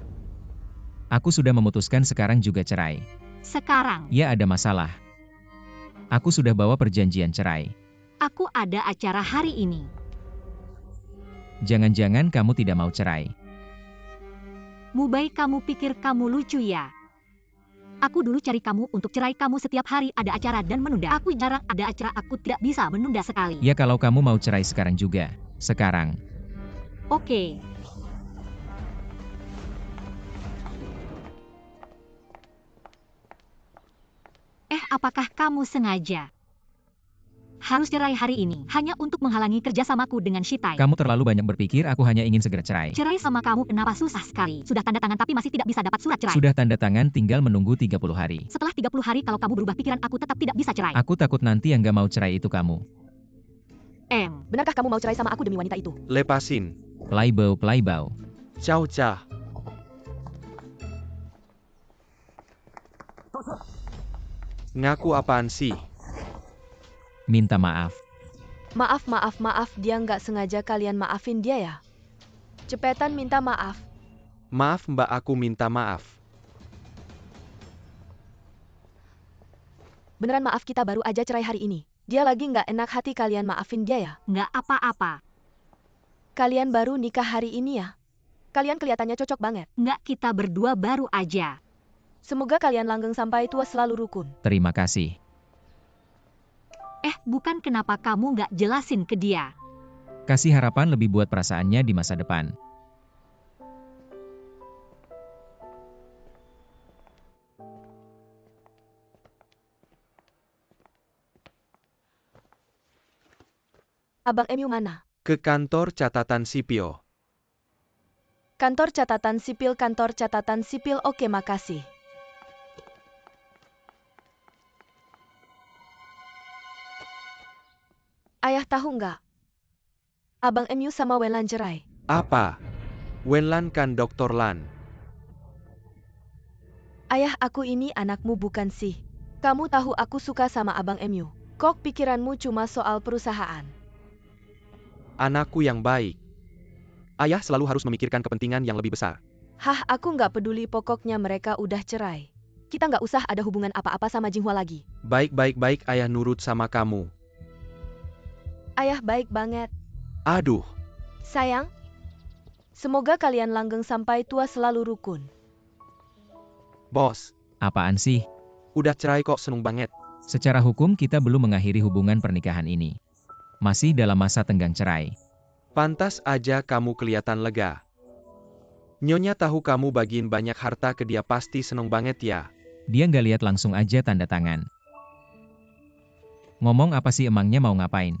Aku sudah memutuskan sekarang juga cerai. Sekarang, Ya, ada masalah. Aku sudah bawa perjanjian cerai. aku ada acara hari ini. Jangan-jangan kamu tidak mau cerai. Mubai, kamu pikir kamu lucu ya? Aku dulu cari kamu untuk cerai, kamu setiap hari ada acara dan menunda. Aku jarang ada acara, aku tidak bisa menunda sekali. Ya, kalau kamu mau cerai sekarang juga. Sekarang. Oke. Apakah kamu sengaja harus cerai hari ini hanya untuk menghalangi kerjasamaku dengan Shitai? Kamu terlalu banyak berpikir, aku hanya ingin segera cerai. Cerai sama kamu kenapa susah sekali? Sudah tanda tangan tapi masih tidak bisa dapat surat cerai. Sudah tanda tangan, tinggal menunggu 30 hari. Setelah 30 hari kalau kamu berubah pikiran, aku tetap tidak bisa cerai. Aku takut nanti yang gak mau cerai itu kamu. Benarkah kamu mau cerai sama aku demi wanita itu? Lepasin. Playbau. Ciao. Ngaku apaan sih? Minta maaf. Maaf, dia nggak sengaja, kalian maafin dia ya. Cepetan minta maaf. Maaf mbak, aku minta maaf. Beneran maaf, kita baru aja cerai hari ini. Dia lagi nggak enak hati, kalian maafin dia ya. Nggak apa-apa. Kalian baru nikah hari ini ya. Kalian kelihatannya cocok banget. Nggak, kita berdua baru aja. Semoga kalian langgeng sampai tua selalu rukun. Terima kasih. Bukan kenapa kamu nggak jelasin ke dia. Kasih harapan lebih buat perasaannya di masa depan. Abang Emu mana? Ke kantor catatan sipil. Kantor catatan sipil, kantor catatan sipil. Oke, makasih. Ayah tahu nggak? Abang Emu sama Wenlan cerai. Apa? Wenlan kan Dr. Lan. Ayah, aku ini anakmu bukan sih. Kamu tahu aku suka sama Abang Emu. Kok pikiranmu cuma soal perusahaan? Anakku yang baik. Ayah selalu harus memikirkan kepentingan yang lebih besar. Hah, aku nggak peduli, pokoknya mereka udah cerai. Kita nggak usah ada hubungan apa-apa sama Jinghua lagi. Baik, ayah nurut sama kamu. Ayah baik banget. Aduh, Sayang, semoga kalian langgeng sampai tua selalu rukun. bos. Apaan sih? Udah cerai kok, seneng banget. Secara hukum kita belum mengakhiri hubungan pernikahan ini. Masih dalam masa tenggang cerai. Pantas aja kamu kelihatan lega. Nyonya tahu kamu bagiin banyak harta ke dia, pasti seneng banget ya. Dia nggak lihat, langsung aja tanda tangan. Ngomong apa sih, emangnya mau ngapain?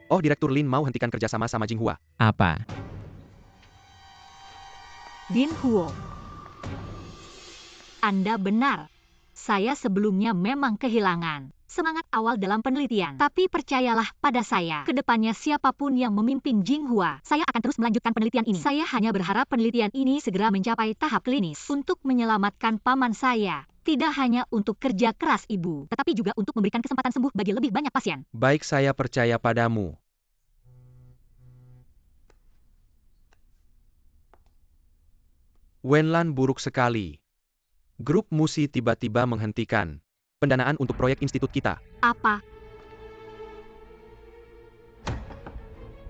Oh, Direktur Lin mau hentikan kerjasama sama Jinghua. Apa? Jinhuo. Anda benar. Saya sebelumnya memang kehilangan semangat awal dalam penelitian. Tapi percayalah pada saya, kedepannya siapapun yang memimpin Jinghua, saya akan terus melanjutkan penelitian ini. Saya hanya berharap penelitian ini segera mencapai tahap klinis untuk menyelamatkan paman saya. Tidak hanya untuk kerja keras ibu, tetapi juga untuk memberikan kesempatan sembuh bagi lebih banyak pasien. Baik, saya percaya padamu. Wenlan buruk sekali. Grup Musi tiba-tiba menghentikan pendanaan untuk proyek institut kita. Apa?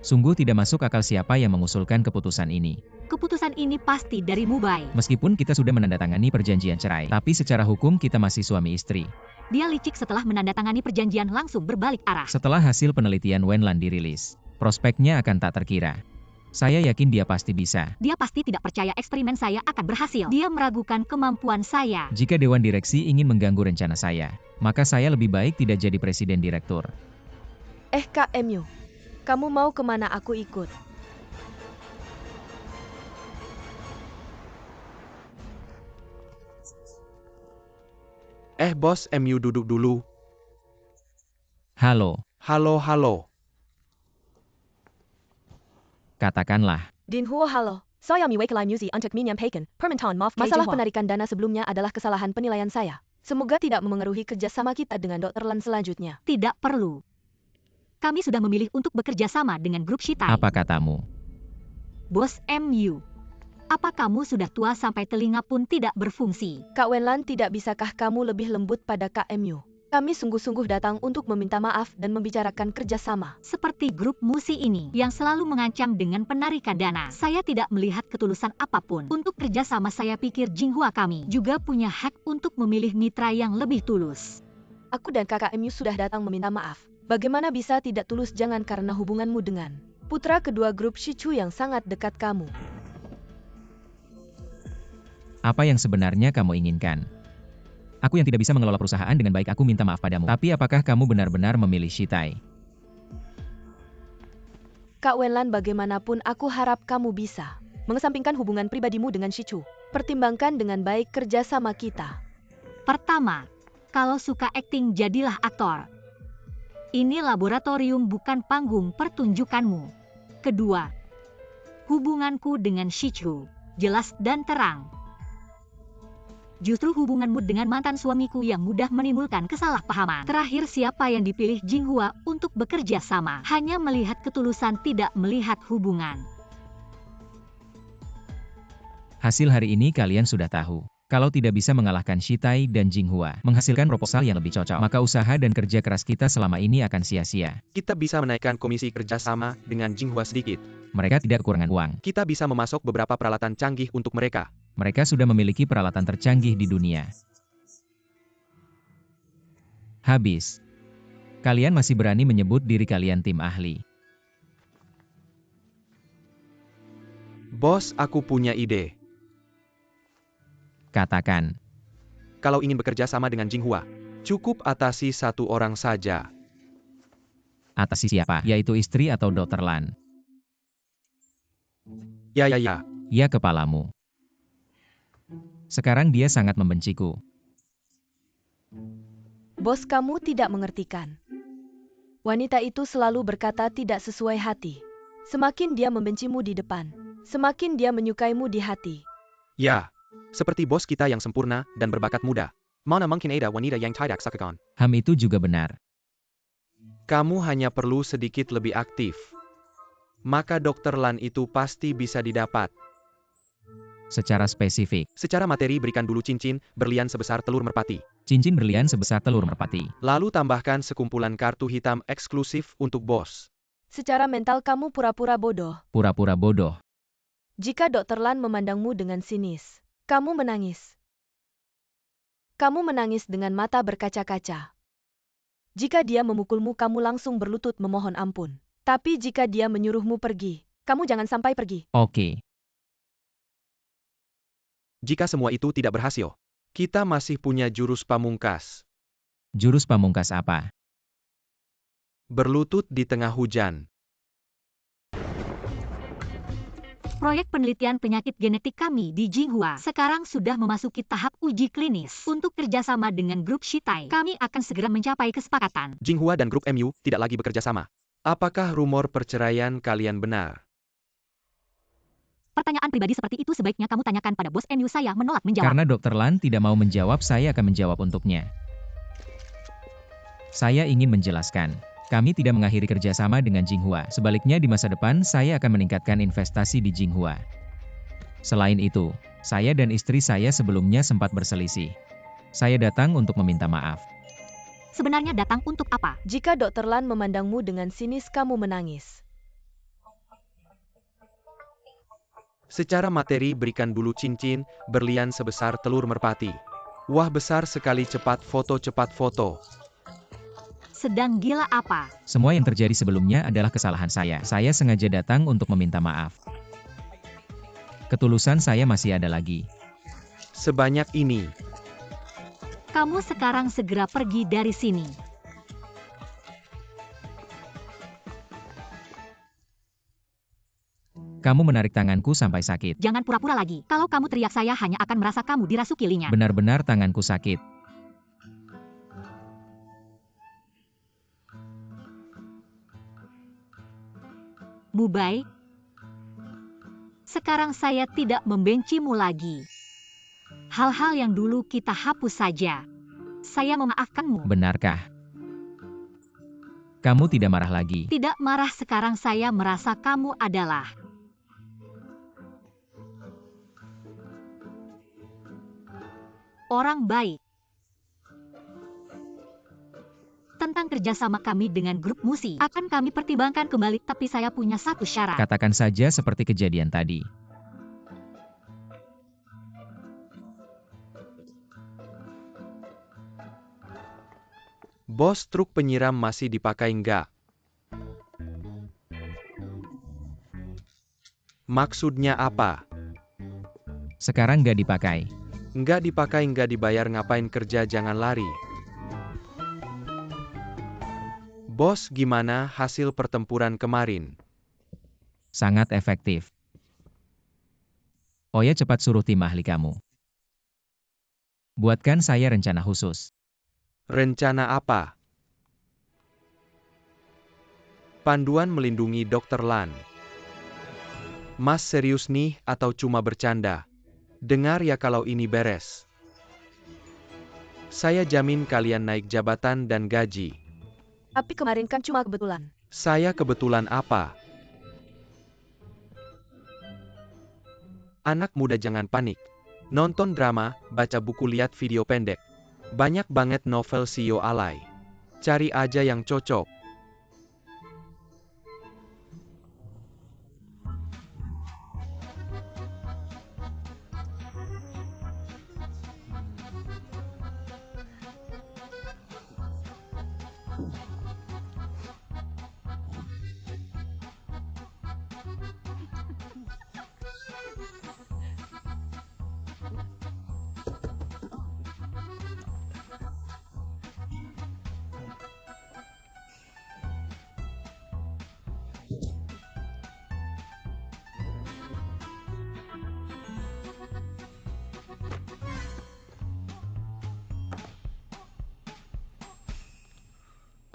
Sungguh tidak masuk akal siapa yang mengusulkan keputusan ini. Keputusan ini pasti dari Mubai. Meskipun kita sudah menandatangani perjanjian cerai, tapi secara hukum kita masih suami istri. Dia licik setelah menandatangani perjanjian langsung berbalik arah. Setelah hasil penelitian Wenlan dirilis, prospeknya akan tak terkira. Saya yakin dia pasti bisa. Dia pasti tidak percaya eksperimen saya akan berhasil. Dia meragukan kemampuan saya. Jika Dewan Direksi ingin mengganggu rencana saya, maka saya lebih baik tidak jadi presiden direktur. Kak Emu, kamu mau kemana aku ikut? Bos, MU duduk dulu. Halo, Halo. katakanlah. Jinhuo, halo. Saya miwaikelai musi untuk menyampaikan permintaan maaf. Masalah penarikan dana sebelumnya adalah kesalahan penilaian saya. Semoga tidak memengaruhi kerjasama kita dengan Dr. Lan selanjutnya. Tidak perlu. Kami sudah memilih untuk bekerja sama dengan grup Shitai. Apa katamu? Bos MU. Apa kamu sudah tua sampai telinga pun tidak berfungsi? Kak Wenlan, tidak bisakah kamu lebih lembut pada Kak Emu? Kami sungguh-sungguh datang untuk meminta maaf dan membicarakan kerjasama. Seperti grup Musi ini yang selalu mengancam dengan penarikan dana. Saya tidak melihat ketulusan apapun. Untuk kerjasama, saya pikir Jinghua kami juga punya hak untuk memilih mitra yang lebih tulus. Aku dan kakak Emu sudah datang meminta maaf. Bagaimana bisa tidak tulus, jangan karena hubunganmu dengan putra kedua grup Shichu yang sangat dekat kamu. Apa yang sebenarnya kamu inginkan? Aku yang tidak bisa mengelola perusahaan dengan baik, aku minta maaf padamu. Tapi apakah kamu benar-benar memilih Shitai? Kak Wenlan, bagaimanapun aku harap kamu bisa mengesampingkan hubungan pribadimu dengan Shichu. Pertimbangkan dengan baik kerjasama kita. Pertama, kalau suka akting jadilah aktor. Ini laboratorium bukan panggung pertunjukanmu. Kedua, hubunganku dengan Shichu jelas dan terang. Justru hubunganmu dengan mantan suamiku yang mudah menimbulkan kesalahpahaman. Terakhir, siapa yang dipilih Jinghua untuk bekerja sama? Hanya melihat ketulusan, tidak melihat hubungan. Hasil hari ini kalian sudah tahu. Kalau tidak bisa mengalahkan Shitai dan Jinghua, menghasilkan proposal yang lebih cocok, maka usaha dan kerja keras kita selama ini akan sia-sia. Kita bisa menaikkan komisi kerjasama dengan Jinghua sedikit. Mereka tidak kekurangan uang. Kita bisa memasok beberapa peralatan canggih untuk mereka. Mereka sudah memiliki peralatan tercanggih di dunia. Habis. Kalian masih berani menyebut diri kalian tim ahli. Bos, aku punya ide. Katakan. Kalau ingin bekerja sama dengan Jinghua, cukup atasi satu orang saja. Atasi siapa? Yaitu istri atau Dr. Lan? Ya. Ya kepalamu. Sekarang dia sangat membenciku. Bos kamu tidak mengertikan. Wanita itu selalu berkata tidak sesuai hati. Semakin dia membencimu di depan, semakin dia menyukaimu di hati. Ya, seperti bos kita yang sempurna dan berbakat muda. Mana mungkin ada wanita yang tidak sukakan. Itu juga benar. Kamu hanya perlu sedikit lebih aktif. Maka Dr. Lan itu pasti bisa didapat. Secara spesifik. Secara materi berikan dulu cincin berlian sebesar telur merpati. Cincin berlian sebesar telur merpati. Lalu tambahkan sekumpulan kartu hitam eksklusif untuk bos. Secara mental kamu pura-pura bodoh. Pura-pura bodoh. Jika Dr. Lan memandangmu dengan sinis, kamu menangis. Kamu menangis dengan mata berkaca-kaca. Jika dia memukulmu, kamu langsung berlutut memohon ampun. Tapi jika dia menyuruhmu pergi, kamu jangan sampai pergi. Oke. Jika semua itu tidak berhasil, kita masih punya jurus pamungkas. Jurus pamungkas apa? Berlutut di tengah hujan. Proyek penelitian penyakit genetik kami di Jinghua sekarang sudah memasuki tahap uji klinis. Untuk kerjasama dengan grup Shitai, kami akan segera mencapai kesepakatan. Jinghua dan grup MU tidak lagi bekerja sama. Apakah rumor perceraian kalian benar? Pertanyaan pribadi seperti itu sebaiknya kamu tanyakan pada bos MU. Saya menolak menjawab. Karena Dr. Lan tidak mau menjawab, saya akan menjawab untuknya. Saya ingin menjelaskan. Kami tidak mengakhiri kerjasama dengan Jinghua. Sebaliknya di masa depan, saya akan meningkatkan investasi di Jinghua. Selain itu, saya dan istri saya sebelumnya sempat berselisih. Saya datang untuk meminta maaf. Sebenarnya datang untuk apa? Jika Dr. Lan memandangmu dengan sinis, kamu menangis. Secara materi berikan dulu cincin berlian sebesar telur merpati. Wah, besar sekali. Cepat foto. Sedang gila apa? Semua yang terjadi sebelumnya adalah kesalahan saya. Saya sengaja datang untuk meminta maaf. Ketulusan saya masih ada lagi. Sebanyak ini. Kamu sekarang segera pergi dari sini. Kamu menarik tanganku sampai sakit. Jangan pura-pura lagi. Kalau kamu teriak, saya hanya akan merasa kamu dirasuki linya. Benar-benar tanganku sakit. Mubai, sekarang saya tidak membencimu lagi. Hal-hal yang dulu kita hapus saja. Saya memaafkanmu. Benarkah? Kamu tidak marah lagi? Tidak marah. Sekarang saya merasa kamu adalah orang baik. Tentang kerjasama kami dengan grup Musi, akan kami pertimbangkan kembali, tapi saya punya satu syarat. Katakan saja seperti kejadian tadi. Bos, truk penyiram masih dipakai nggak? Maksudnya apa? Sekarang nggak dipakai. Nggak dipakai, nggak dibayar, ngapain kerja, jangan lari. Bos, gimana hasil pertempuran kemarin? Sangat efektif. Oh ya, cepat suruh tim ahli kamu. Buatkan saya rencana khusus. Rencana apa? Panduan melindungi Dr. Lan. Mas serius nih atau cuma bercanda? Dengar ya, kalau ini beres, saya jamin kalian naik jabatan dan gaji. Tapi kemarin kan cuma kebetulan. Saya kebetulan apa? Anak muda jangan panik. Nonton drama, baca buku, lihat video pendek. Banyak banget novel Sio alay. Cari aja yang cocok.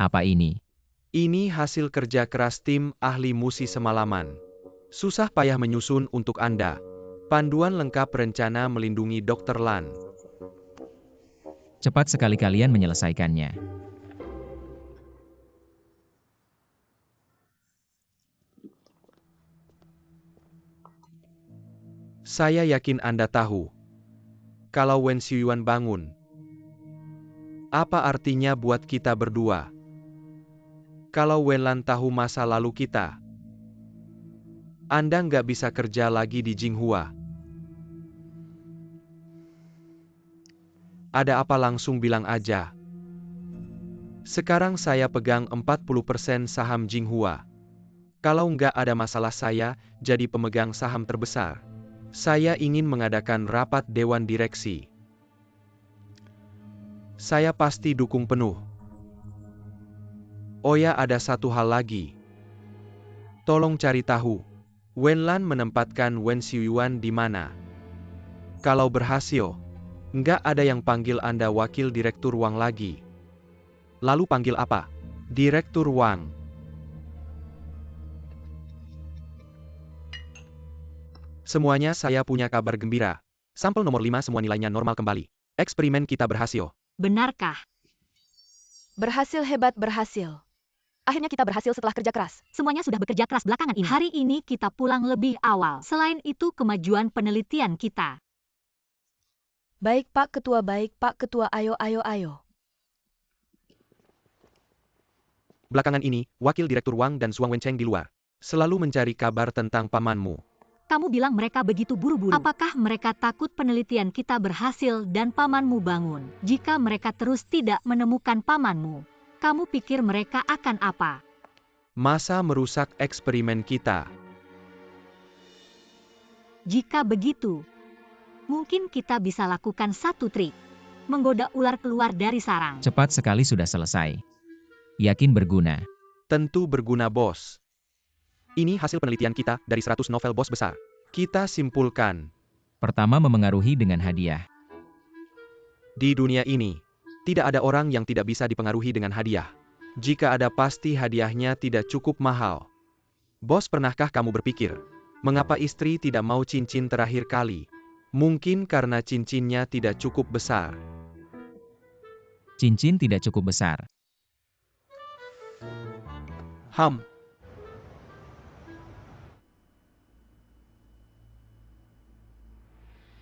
Apa ini? Ini hasil kerja keras tim ahli musi semalaman. Susah payah menyusun untuk Anda. Panduan lengkap rencana melindungi Dr. Lan. Cepat sekali kalian menyelesaikannya. Saya yakin Anda tahu. Kalau Wen Xuyuan bangun, apa artinya buat kita berdua? Kalau Wenlan tahu masa lalu kita, Anda nggak bisa kerja lagi di Jinghua. Ada apa langsung bilang aja. Sekarang saya pegang 40% saham Jinghua. Kalau nggak ada masalah saya jadi pemegang saham terbesar. Saya ingin mengadakan rapat dewan direksi. Saya pasti dukung penuh. Oh ya, ada satu hal lagi. Tolong cari tahu, Wenlan menempatkan Wen Xuyuan di mana. Kalau berhasil, nggak ada yang panggil Anda wakil direktur Wang lagi. Lalu panggil apa? Direktur Wang. Semuanya saya punya kabar gembira. Sampel nomor 5 semua nilainya normal kembali. Eksperimen kita berhasil. Benarkah? Berhasil, hebat, berhasil. Akhirnya kita berhasil setelah kerja keras. Semuanya sudah bekerja keras belakangan ini. Hari ini kita pulang lebih awal. Selain itu kemajuan penelitian kita. Baik Pak Ketua, ayo, ayo, ayo. Belakangan ini, Wakil Direktur Wang dan Suang Wencheng di luar. Selalu mencari kabar tentang pamanmu. Kamu bilang mereka begitu buru-buru. Apakah mereka takut penelitian kita berhasil dan pamanmu bangun? Jika mereka terus tidak menemukan pamanmu, kamu pikir mereka akan apa? Masa merusak eksperimen kita. Jika begitu, mungkin kita bisa lakukan satu trik. Menggoda ular keluar dari sarang. Cepat sekali sudah selesai. Yakin berguna. Tentu berguna, bos. Ini hasil penelitian kita dari 100 novel bos besar. Kita simpulkan, Pertama, memengaruhi dengan hadiah. di dunia ini, tidak ada orang yang tidak bisa dipengaruhi dengan hadiah. Jika ada, pasti hadiahnya tidak cukup mahal. Bos, pernahkah kamu berpikir, mengapa istri tidak mau cincin terakhir kali? Mungkin karena cincinnya tidak cukup besar. Cincin tidak cukup besar.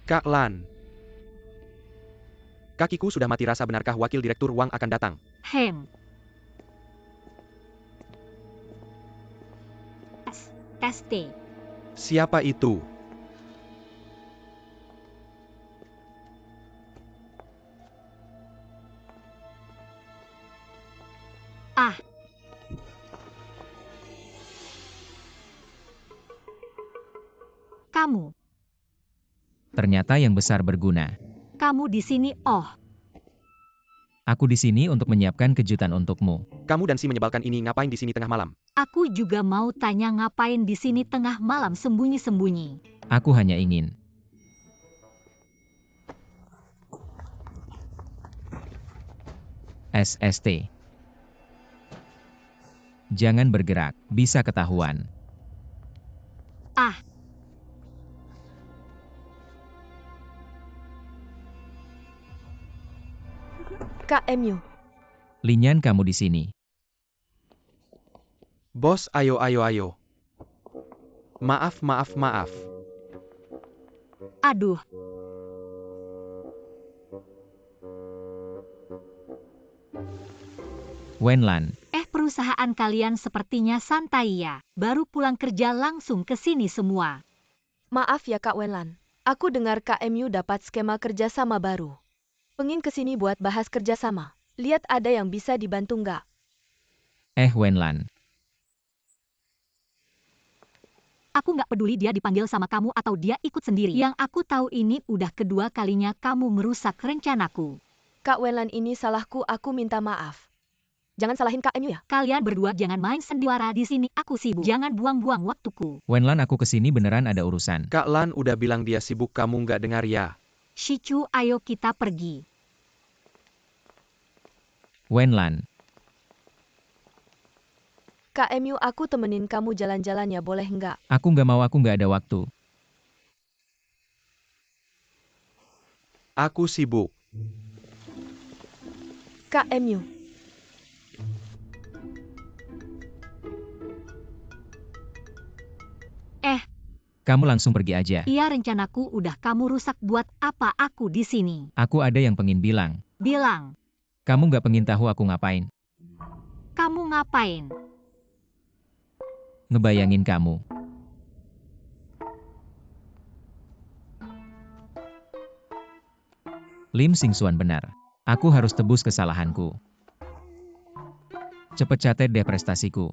Kak Lan. Kakiku sudah mati rasa, benarkah Wakil Direktur Wang akan datang? ST. Siapa itu? Kamu. Ternyata yang besar berguna. Kamu di sini, oh. Aku di sini untuk menyiapkan kejutan untukmu. Kamu dan si menyebalkan ini ngapain di sini tengah malam? Aku juga mau tanya ngapain di sini tengah malam sembunyi-sembunyi. Aku hanya ingin. SST. Jangan bergerak, bisa ketahuan. KMU. Linyan, kamu di sini. Bos, ayo, ayo, ayo. Maaf. Aduh. Wenlan. Perusahaan kalian sepertinya santai ya. Baru pulang kerja langsung ke sini semua. Maaf ya Kak Wenlan. Aku dengar KMU dapat skema kerjasama baru. Pengin kesini buat bahas kerjasama. Lihat ada yang bisa dibantu nggak? Wenlan. Aku nggak peduli dia dipanggil sama kamu atau dia ikut sendiri. Yang aku tahu ini udah kedua kalinya kamu merusak rencanaku. Kak Wenlan, ini salahku, aku minta maaf. Jangan salahin KMU ya. Kalian berdua jangan main sandiwara di sini. Aku sibuk. Jangan buang-buang waktuku. Wenlan, aku kesini beneran ada urusan. Kak Lan udah bilang dia sibuk, kamu nggak dengar ya? Shichu, ayo kita pergi. Wenlan. Kak Emu, aku temenin kamu jalan-jalan ya, boleh nggak? Aku nggak mau, aku nggak ada waktu. Aku sibuk. Kak Emu. Kamu langsung pergi aja. Iya, rencanaku udah kamu rusak, buat apa aku di sini? Aku ada yang pengen bilang. Bilang, Kamu nggak pengen tahu aku ngapain? kamu ngapain? Ngebayangin kamu. Lim Singsuan benar. Aku harus tebus kesalahanku. Cepet catet deh prestasiku.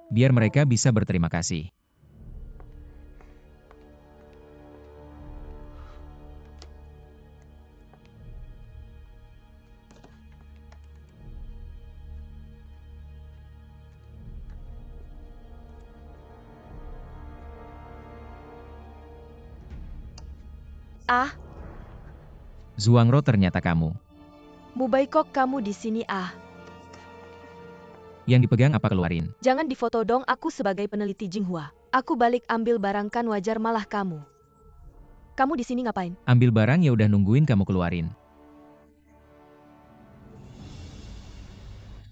Biar mereka bisa berterima kasih. Ah, Zuangro, ternyata kamu. Mubaikok, kamu di sini ah. Yang dipegang apa keluarin? Jangan difoto dong, aku sebagai peneliti Jinghua. Aku balik ambil barang kan, wajar malah kamu. Kamu di sini ngapain? Ambil barang, ya udah nungguin kamu keluarin.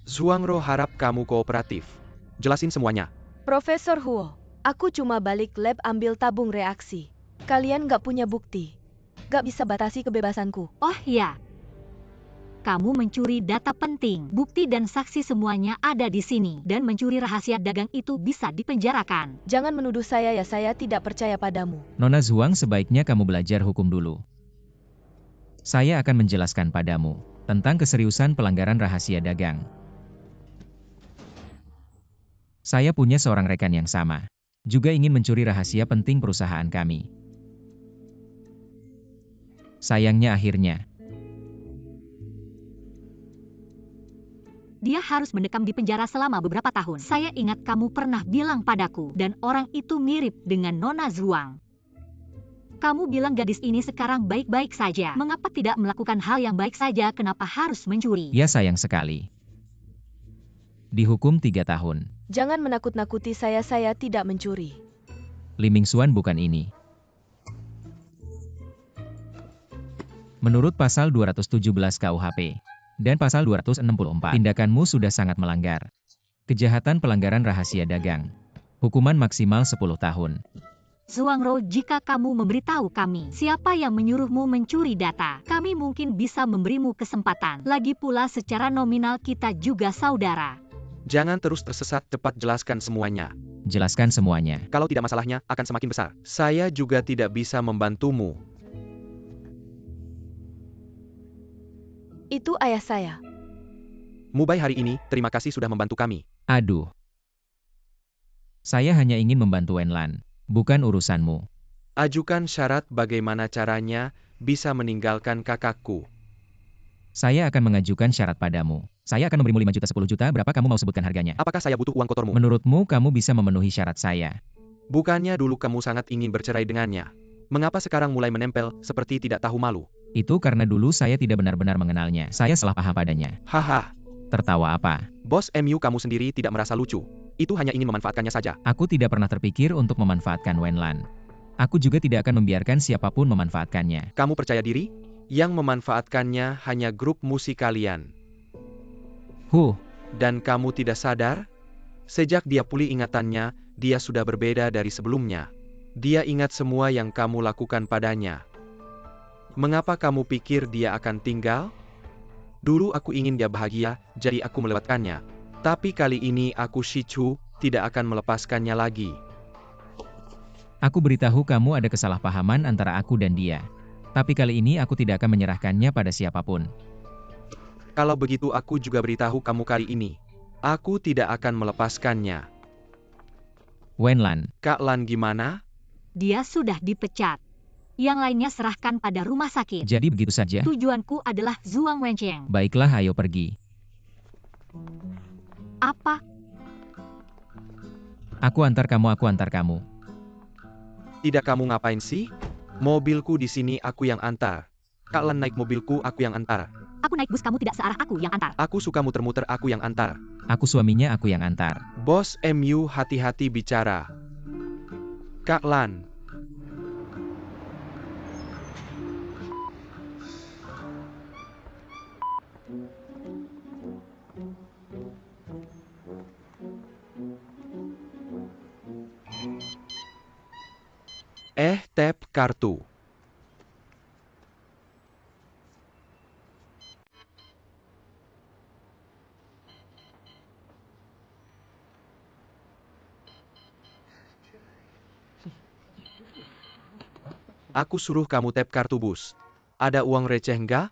Zuangro harap kamu kooperatif. Jelasin semuanya. Profesor Huo, aku cuma balik lab ambil tabung reaksi. Kalian nggak punya bukti. Nggak bisa batasi kebebasanku. Oh ya, kamu mencuri data penting, bukti dan saksi semuanya ada di sini. Dan mencuri rahasia dagang itu bisa dipenjarakan. Jangan menuduh saya ya, saya tidak percaya padamu. Nona Zuang, sebaiknya kamu belajar hukum dulu. Saya akan menjelaskan padamu tentang keseriusan pelanggaran rahasia dagang. Saya punya seorang rekan yang sama, juga ingin mencuri rahasia penting perusahaan kami. Sayangnya akhirnya, Dia harus mendekam di penjara selama beberapa tahun. Saya ingat kamu pernah bilang padaku, dan orang itu mirip dengan Nona Zuang. Kamu bilang gadis ini sekarang baik-baik saja. Mengapa tidak melakukan hal yang baik saja? Kenapa harus mencuri? ya sayang sekali. Dihukum 3 tahun. Jangan menakut-nakuti saya tidak mencuri. Lim Mingsuan bukan ini. Menurut pasal 217 KUHP dan pasal 264, tindakanmu sudah sangat melanggar. Kejahatan pelanggaran rahasia dagang. Hukuman maksimal 10 tahun. Zuangro, jika kamu memberitahu kami siapa yang menyuruhmu mencuri data, kami mungkin bisa memberimu kesempatan. Lagi pula secara nominal kita juga saudara. Jangan terus tersesat, cepat jelaskan semuanya. Jelaskan semuanya. Kalau tidak, masalahnya akan semakin besar. Saya juga tidak bisa membantumu. Itu ayah saya. Mubai hari ini, terima kasih sudah membantu kami. Aduh. Saya hanya ingin membantu Wenlan, bukan urusanmu. Ajukan syarat bagaimana caranya bisa meninggalkan kakakku. Saya akan mengajukan syarat padamu. Saya akan memberimu 5 juta 10 juta, berapa kamu mau sebutkan harganya? Apakah saya butuh uang kotormu? Menurutmu kamu bisa memenuhi syarat saya? Bukannya dulu kamu sangat ingin bercerai dengannya. Mengapa sekarang mulai menempel seperti tidak tahu malu? Itu karena dulu saya tidak benar-benar mengenalnya. Saya salah paham padanya. Haha. Tertawa apa? Bos MU kamu sendiri tidak merasa lucu. Itu hanya ingin memanfaatkannya saja. Aku tidak pernah terpikir untuk memanfaatkan Wenlan. Aku juga tidak akan membiarkan siapapun memanfaatkannya. Kamu percaya diri? Yang memanfaatkannya hanya grup musik kalian. Dan kamu tidak sadar? Sejak dia pulih ingatannya, dia sudah berbeda dari sebelumnya. Dia ingat semua yang kamu lakukan padanya. Mengapa kamu pikir dia akan tinggal? Dulu aku ingin dia bahagia, jadi aku melewatkannya. Tapi kali ini aku Shichu, tidak akan melepaskannya lagi. Aku beritahu kamu ada kesalahpahaman antara aku dan dia. Tapi kali ini aku tidak akan menyerahkannya pada siapapun. Kalau begitu aku juga beritahu kamu kali ini. Aku tidak akan melepaskannya. Wenlan. Kak Lan gimana? Dia sudah dipecat. Yang lainnya serahkan pada rumah sakit. Jadi begitu saja? Tujuanku adalah Zuang Wencheng. Baiklah, ayo pergi. Apa? Aku antar kamu. Tidak, kamu ngapain sih? Mobilku di sini, aku yang antar. Kak Lan naik mobilku, aku yang antar. Aku naik bus, kamu tidak searah, aku yang antar. Aku suka muter-muter, aku yang antar. Aku suaminya, aku yang antar. Bos MU hati-hati bicara. Kak Lan. Tap kartu. Aku suruh kamu tap kartu bus. Ada uang receh nggak?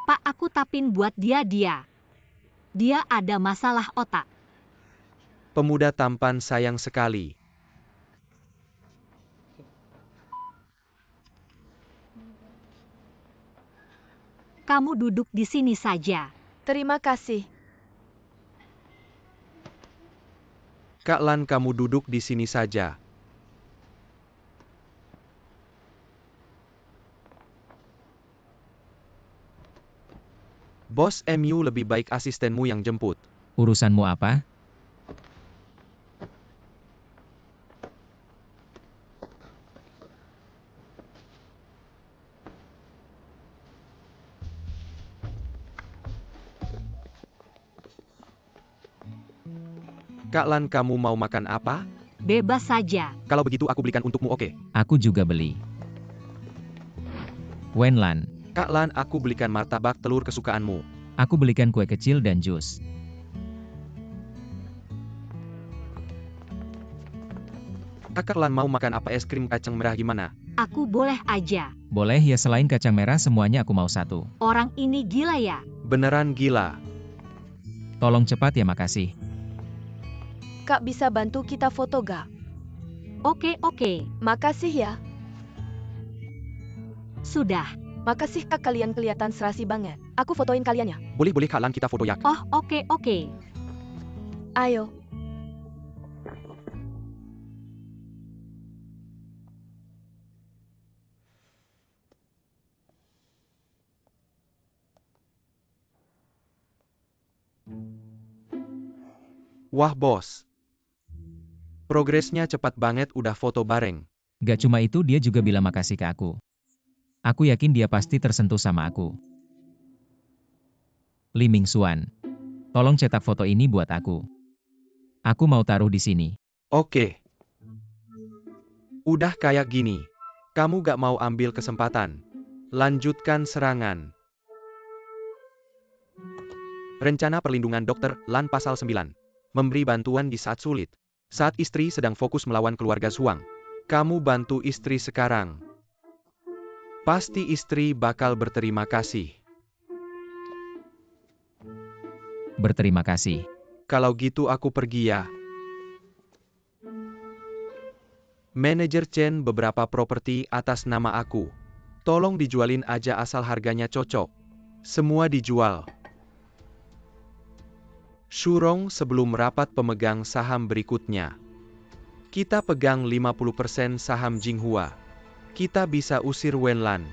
Pak, aku tapin buat dia. Dia ada masalah otak. Pemuda tampan sayang sekali. Kamu duduk di sini saja. Terima kasih. Kak Lan, kamu duduk di sini saja. Bos MU lebih baik asistenmu yang jemput. Urusanmu apa? Kak Lan, kamu mau makan apa? Bebas saja. Kalau begitu aku belikan untukmu, oke? Aku juga beli. Wenlan, Kak Lan, aku belikan martabak telur kesukaanmu. aku belikan kue kecil dan jus. Kak Lan mau makan apa, es krim kacang merah gimana? Aku boleh aja. Boleh ya, selain kacang merah semuanya aku mau satu. Orang ini gila ya. Beneran gila. Tolong cepat ya, makasih. Kak, bisa bantu kita foto gak? Oke. Makasih ya. Sudah. Makasih Kak, kalian kelihatan serasi banget. Aku fotoin kalian ya. Boleh Kak Lan, kita foto ya. Oh, oke. Ayo. Wah bos. Progresnya cepat banget, udah foto bareng. Gak cuma itu, dia juga bilang makasih ke aku. Aku yakin dia pasti tersentuh sama aku. Li Mingxuan, tolong cetak foto ini buat aku. Aku mau taruh di sini. Oke. Udah kayak gini. Kamu gak mau ambil kesempatan. Lanjutkan serangan. Rencana perlindungan Dr. Lan Pasal 9. Memberi bantuan di saat sulit. Saat istri sedang fokus melawan keluarga Zhuang. Kamu bantu istri sekarang. Pasti istri bakal berterima kasih. Berterima kasih. Kalau gitu aku pergi ya. Manajer Chen, beberapa properti atas nama aku. Tolong dijualin aja asal harganya cocok. Semua dijual. Shurong, sebelum rapat pemegang saham berikutnya. Kita pegang 50% saham Jinghua. Kita bisa usir Wenlan.